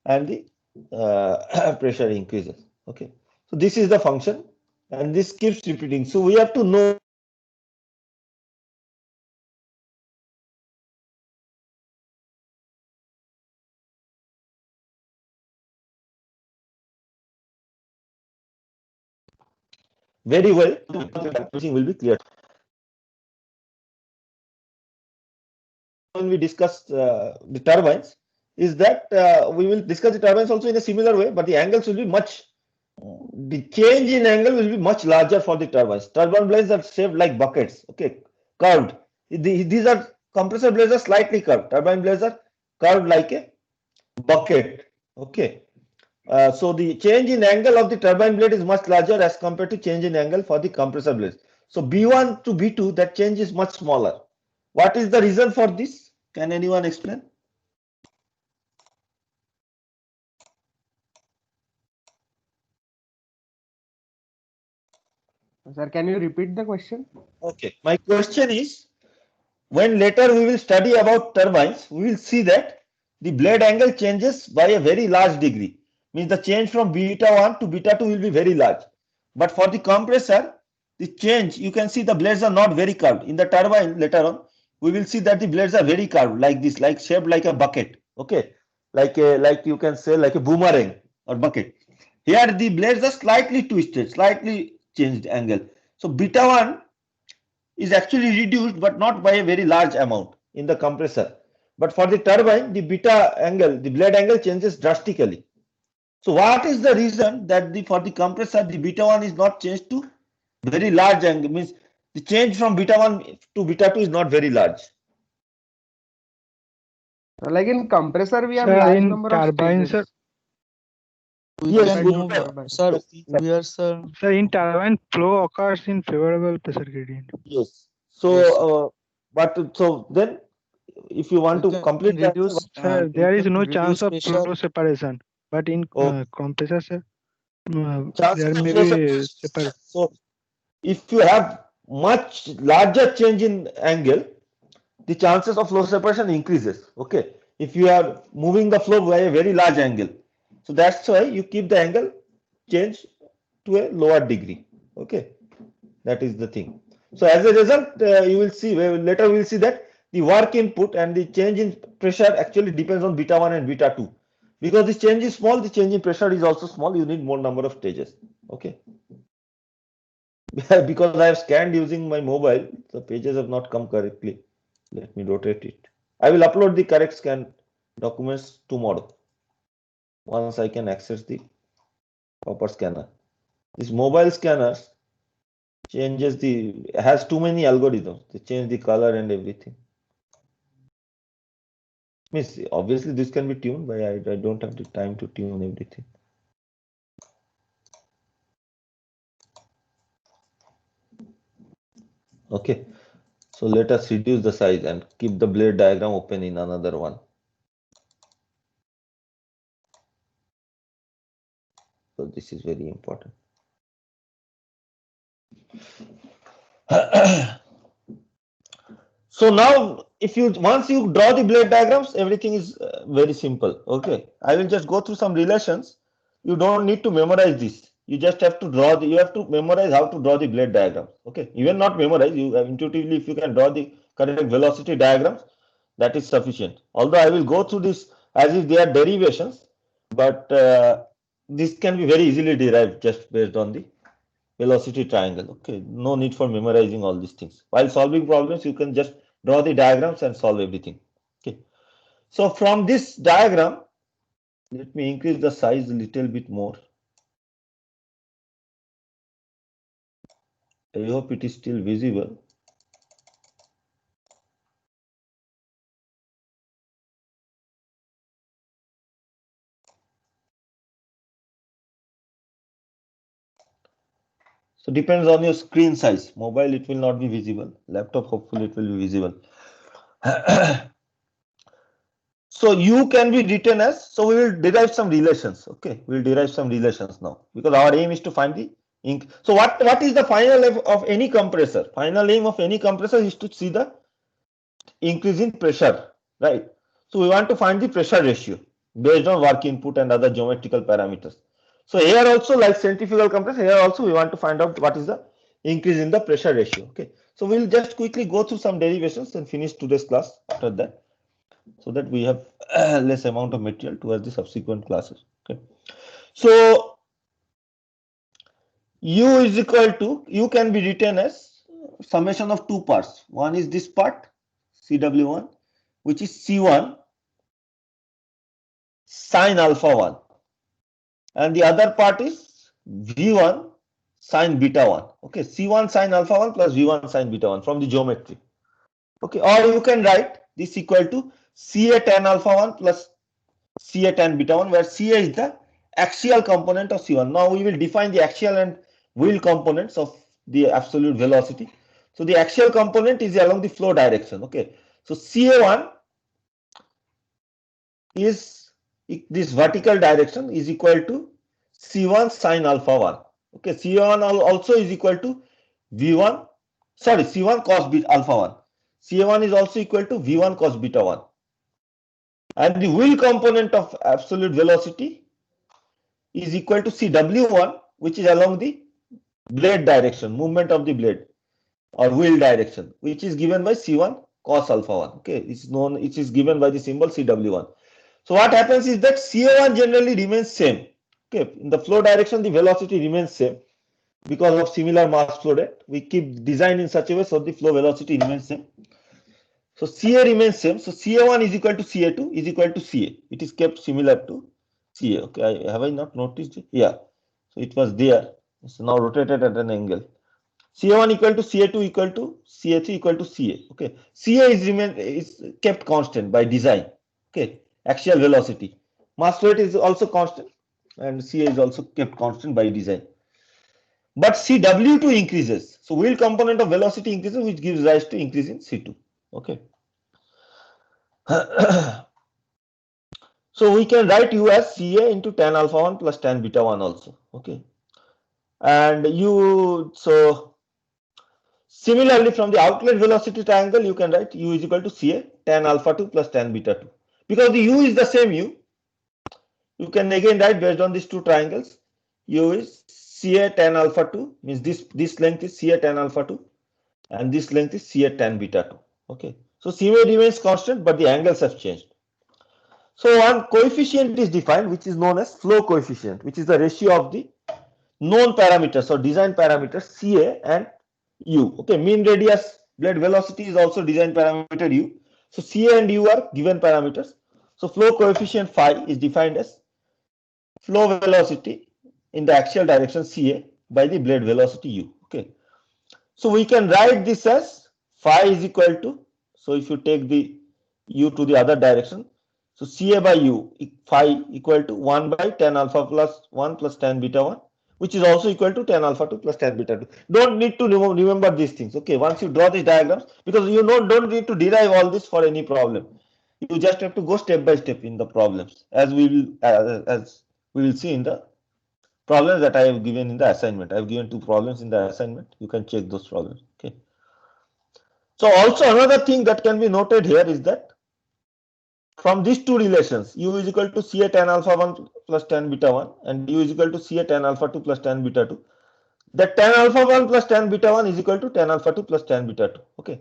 and the pressure increases. Okay, so this is the function, and this keeps repeating. So we have to know very well. Everything will be clear. When we discuss the turbines, is that we will discuss the turbines also in a similar way, but the angles will be much. The change in angle will be much larger for the turbines. Turbine blades are shaped like buckets. Okay, curved. These are compressor blades are slightly curved. Turbine blades are curved like a bucket. Okay. So the change in angle of the turbine blade is much larger as compared to change in angle for the compressor blades. So B1 to B2, that change is much smaller. What is the reason for this? Can anyone explain? Sir, can you repeat the question? Okay. My question is, when later we will study about turbines, we will see that the blade angle changes by a very large degree. Means the change from beta 1 to beta 2 will be very large. But for the compressor, the change, you can see the blades are not very curved. In the turbine later on, we will see that the blades are very curved like this, like shaped like a bucket. Okay, like you can say like a boomerang or bucket. Here the blades are slightly twisted, slightly changed angle. So beta 1 is actually reduced, but not by a very large amount in the compressor. But for the turbine, the beta angle, the blade angle changes drastically. So what is the reason that for the compressor, the beta 1 is not changed to very large angle? Means the change from beta 1 to beta 2 is not very large. Like in compressor, we have Sir, large in number of turbine, stages. sir, We Yes, can we move, turbine. sir. We are, sir. sir, in turbine, flow occurs in favorable pressure gradient. Yes. So, Yes, sir. but so then, if you want We to can complete the answer, reduce. Sir, We there is can no reduce chance of pressure. flow separation, but in oh, compressor, sir, chances there of may flow be separation. separate. So, if you have much larger change in angle, the chances of flow separation increases. Okay, if you are moving the flow by a very large angle, so that's why you keep the angle change to a lower degree. Okay, that is the thing. So as a result, you will see later we will see that the work input and the change in pressure actually depends on beta 1 and beta 2. Because the change is small, the change in pressure is also small. You need more number of stages. Okay. Because I have scanned using my mobile, the pages have not come correctly. Let me rotate it. I will upload the correct scan documents tomorrow once I can access the proper scanner. This mobile scanner changes has too many algorithms. They change the color and everything. Means obviously this can be tuned, but I don't have the time to tune everything. Okay. So let us reduce the size and keep the blade diagram open in another one. So this is very important. So now if you once you draw the blade diagrams, everything is very simple. Okay, I will just go through some relations. You don't need to memorize this. You just have to draw you have to memorize how to draw the blade diagrams. Okay, even not memorize, you intuitively, if you can draw the correct velocity diagrams, that is sufficient. Although I will go through this as if they are derivations, but this can be very easily derived just based on the velocity triangle. Okay, no need for memorizing all these things. While solving problems, you can just draw the diagrams and solve everything. Okay, so from this diagram, let me increase the size a little bit more. I hope it is still visible. So depends on your screen size. Mobile, it will not be visible. Laptop, hopefully it will be visible. So U can be written as, so we will derive some relations. Okay, we will derive some relations now because our aim is to find the ink. So what is the final aim of any compressor? Final aim of any compressor is to see the increase in pressure, right? So we want to find the pressure ratio based on work input and other geometrical parameters. So here also, like centrifugal compressor, here also we want to find out what is the increase in the pressure ratio. Okay, so we'll just quickly go through some derivations and finish today's class after that, so that we have less amount of material towards the subsequent classes. Okay, so U is equal to, U can be written as summation of two parts. One is this part CW1, which is C1 sine alpha 1, and the other part is V1 sine beta 1. Okay, C1 sine alpha 1 plus V1 sine beta 1 from the geometry. Okay, or you can write this equal to CA tan alpha 1 plus CA tan beta 1, where CA is the axial component of C1. Now we will define the axial and wheel components of the absolute velocity. So the axial component is along the flow direction. Okay, so CA1 is this vertical direction is equal to C1 sine alpha 1. Okay, CA1 also is equal to V1, sorry, C1 cos beta alpha 1. CA1 is also equal to V1 cos beta 1. And the wheel component of absolute velocity is equal to CW1, which is along the blade direction, movement of the blade or wheel direction, which is given by C1 cos alpha 1. Okay, it's known, it is given by the symbol CW1. So what happens is that CA1 generally remains same. Okay, in the flow direction, the velocity remains same because of similar mass flow rate. We keep design in such a way so the flow velocity remains same. So CA remains same. So CA1 is equal to CA2 is equal to CA. It is kept similar to CA. Okay, have I not noticed it? Yeah. So it was there. It's now rotated at an angle. CA1 equal to CA2 equal to CA3 equal to CA. Okay, CA is kept constant by design. Okay, axial velocity. Mass flow rate is also constant, and CA is also kept constant by design. But CW2 increases. So wheel component of velocity increases, which gives rise to increase in C2. Okay. So we can write U as CA into tan alpha 1 plus tan beta 1 also. Okay. And so similarly, from the outlet velocity triangle, you can write U is equal to CA tan alpha 2 plus tan beta 2. Because the U is the same U, you can again write based on these two triangles. U is CA tan alpha 2, means this length is CA tan alpha 2, and this length is CA tan beta 2. Okay. So CA remains constant, but the angles have changed. So one coefficient is defined, which is known as flow coefficient, which is the ratio of the known parameters or design parameters CA and U. Okay, mean radius, blade velocity is also design parameter U. So CA and U are given parameters. So flow coefficient phi is defined as flow velocity in the axial direction CA by the blade velocity U. Okay, so we can write this as phi is equal to, so if you take the U to the other direction, so CA by U phi equal to 1 by tan alpha plus 1 plus tan beta 1, which is also equal to tan alpha 2 plus tan beta 2. Don't need to remember these things. Okay, once you draw these diagrams, because you don't need to derive all this for any problem. You just have to go step by step in the problems, as we will see in the problems that I have given in the assignment. I have given 2 problems in the assignment. You can check those problems. Okay. So also another thing that can be noted here is that from these two relations, U is equal to CA tan alpha 1 plus tan beta 1 and U is equal to CA tan alpha 2 plus tan beta 2. That tan alpha 1 plus tan beta 1 is equal to tan alpha 2 plus tan beta 2. Okay.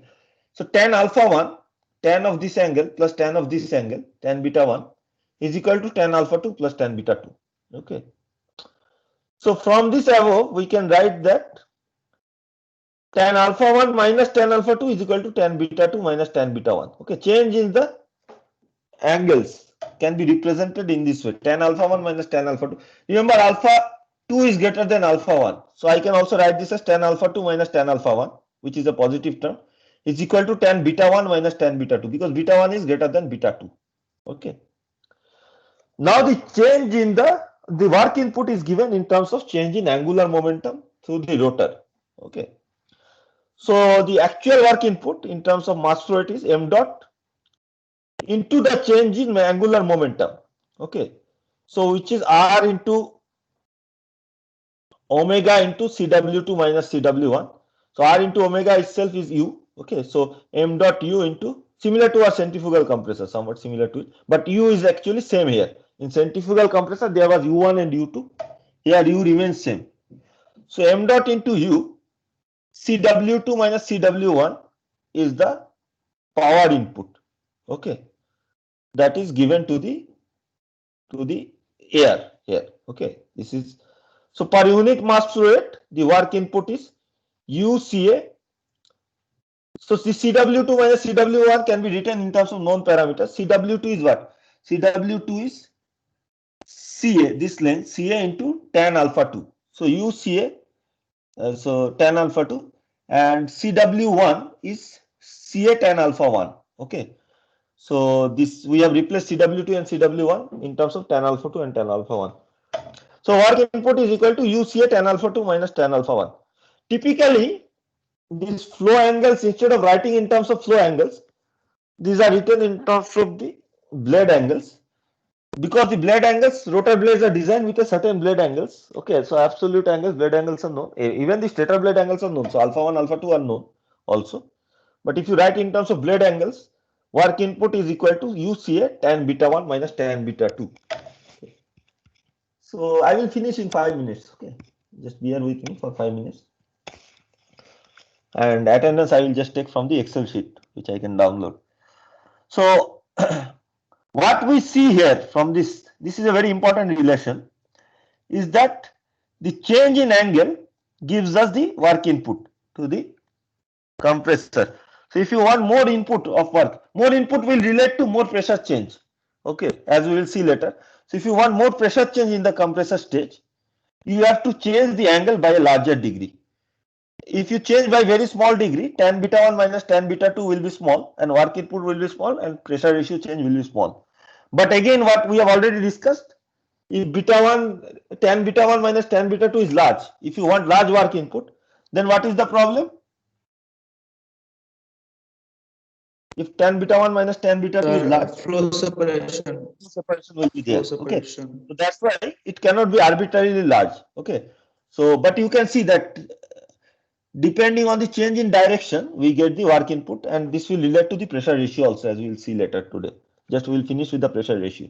So tan alpha 1, tan of this angle plus tan of this angle, tan beta 1 is equal to tan alpha 2 plus tan beta 2. Okay. So from this above, we can write that tan alpha 1 minus tan alpha 2 is equal to tan beta 2 minus tan beta 1. Okay. Change in the angles can be represented in this way, tan alpha 1 minus tan alpha 2. Remember, alpha 2 is greater than alpha 1. So I can also write this as tan alpha 2 minus tan alpha 1, which is a positive term, is equal to tan beta 1 minus tan beta 2, because beta 1 is greater than beta 2. Okay. Now the change in the work input is given in terms of change in angular momentum through the rotor. Okay. So the actual work input in terms of mass flow rate is m dot into the change in angular momentum. Okay, so which is R into omega into Cw2 minus Cw1. So R into omega itself is U. Okay, so m dot U into, similar to our centrifugal compressor, somewhat similar to it, but U is actually same here. In centrifugal compressor there was U1 and U2. Here U remains same. So m dot into U, Cw2 minus Cw1 is the power input. Okay, that is given to the air here. Okay, this is, so per unit mass flow rate the work input is UCA. So the Cw2 minus Cw1 can be written in terms of known parameters. Cw2 is what? Cw2 is Ca, this length, Ca into tan alpha 2. So UCA, so tan alpha 2, and Cw1 is Ca tan alpha 1. Okay. So this, we have replaced Cw2 and Cw1 in terms of tan alpha 2 and tan alpha 1. So work input is equal to UCA tan alpha 2 minus tan alpha 1. Typically, these flow angles, instead of writing in terms of flow angles, these are written in terms of the blade angles, because the blade angles, rotor blades are designed with a certain blade angles. Okay, so absolute angles, blade angles are known. Even the stator blade angles are known. So alpha 1, alpha 2 are known also. But if you write in terms of blade angles, work input is equal to UCA tan beta 1 minus tan beta 2. Okay. So I will finish in 5 minutes. Okay, just bear with me for 5 minutes. And attendance I will just take from the Excel sheet, which I can download. So what we see here from this is a very important relation, is that the change in angle gives us the work input to the compressor. So if you want more input of work, more input will relate to more pressure change. Okay, as we will see later. So if you want more pressure change in the compressor stage, you have to change the angle by a larger degree. If you change by very small degree, tan beta 1 minus tan beta 2 will be small, and work input will be small, and pressure ratio change will be small. But again, what we have already discussed, if beta 1, tan beta 1 minus tan beta 2 is large, if you want large work input, then what is the problem? If tan beta 1 minus tan beta 2 is large, Flow separation. separation will be there. Flow Okay, separation. so that's why it cannot be arbitrarily large. Okay, so but you can see that depending on the change in direction, we get the work input, and this will relate to the pressure ratio also, as we will see later today. Just we will finish with the pressure ratio,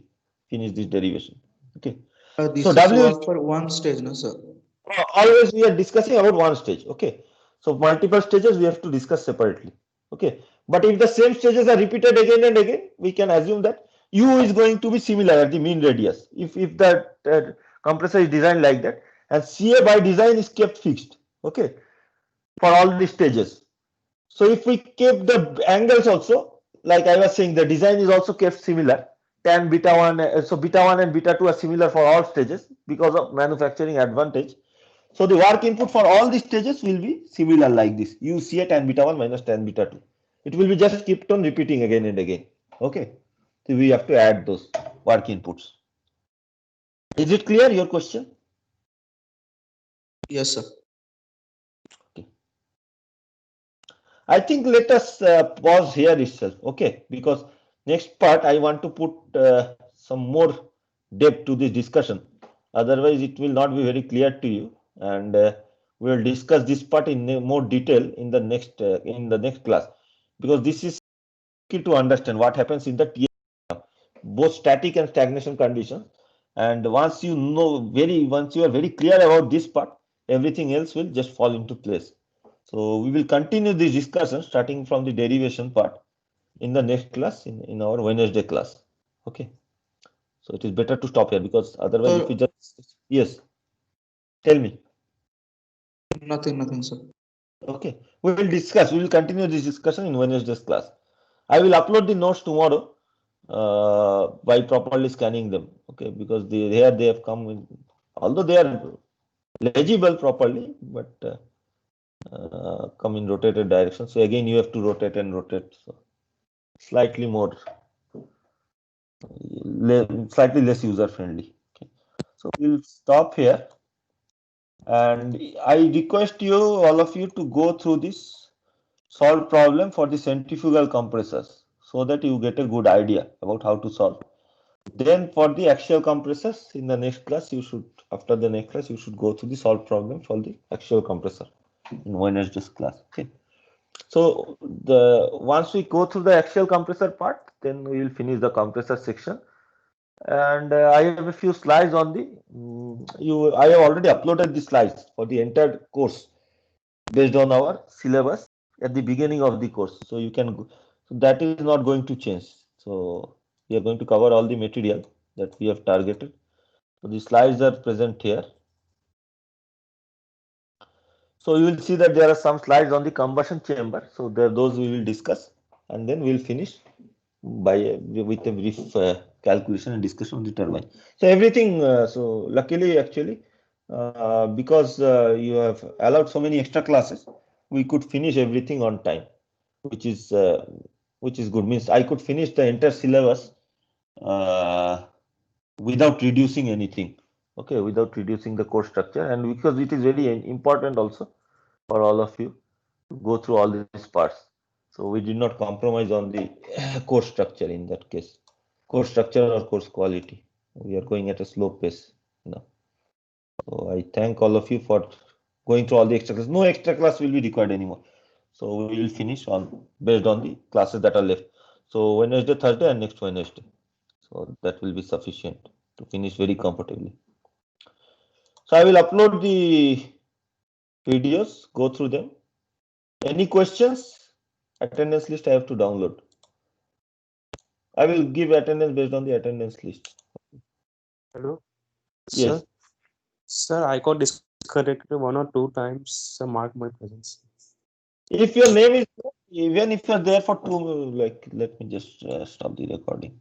finish this derivation. Okay. This So is W work for one stage, no sir? Always we are discussing about one stage. Okay. So multiple stages we have to discuss separately. Okay. But if the same stages are repeated again and again, we can assume that U is going to be similar at the mean radius. If the compressor is designed like that, and CA by design is kept fixed. Okay. For all the stages. So if we keep the angles also, like I was saying, the design is also kept similar. Tan beta 1, so beta 1 and beta 2 are similar for all stages because of manufacturing advantage. So the work input for all the stages will be similar like this. You see a tan beta 1 minus tan beta 2. It will be just kept on repeating again and again. Okay. So we have to add those work inputs. Is it clear, your question? Yes, sir. Okay. I think let us pause here itself. Okay. Because next part I want to put some more depth to this discussion. Otherwise, it will not be very clear to you. And we will discuss this part in more detail in the next class, because this is key to understand what happens in the TS, both static and stagnation conditions. And once you are very clear about this part, everything else will just fall into place. So we will continue this discussion starting from the derivation part in the next class, in our Wednesday class. Okay. So it is better to stop here, because otherwise if you just, yes, tell me. Nothing, sir. Okay, we will continue this discussion in Wednesday's class. I will upload the notes tomorrow by properly scanning them. Okay, because here they have come in, although they are legible properly, but come in rotated direction. So again, you have to rotate and rotate. So slightly more, slightly less user friendly. Okay. So we'll stop here. And I request you, all of you, to go through this solved problem for the centrifugal compressors. so that you get a good idea about how to solve. Then for the axial compressors, in the next class, after the next class, you should go through the solved problem for the axial compressor in Wednesday's class. Okay. So once we go through the axial compressor part, then we will finish the compressor section. And I have a few slides on the I have already uploaded the slides for the entire course based on our syllabus at the beginning of the course. So you can so that is not going to change. So we are going to cover all the material that we have targeted. So the slides are present here. So you will see that there are some slides on the combustion chamber. So those we will discuss, and then we will finish with a brief calculation and discussion on the turbine. So everything. So luckily, actually, because you have allowed so many extra classes, we could finish everything on time, which is good. Means I could finish the entire syllabus without reducing anything. Okay, without reducing the course structure, and because it is very important also for all of you to go through all these parts. So we did not compromise on the course structure in that case. Course structure or course quality. We are going at a slow pace. So I thank all of you for going through all the extra classes. No extra class will be required anymore. So we will finish based on the classes that are left. So Wednesday, Thursday, and next Wednesday. So that will be sufficient to finish very comfortably. So I will upload the videos, go through them. Any questions? Attendance list I have to download. I will give attendance based on the attendance list. Hello. Yes. Sir, I got disconnected 1 or 2 times. So mark my presence. If your name is, even if you're there for 2, like, let me just stop the recording.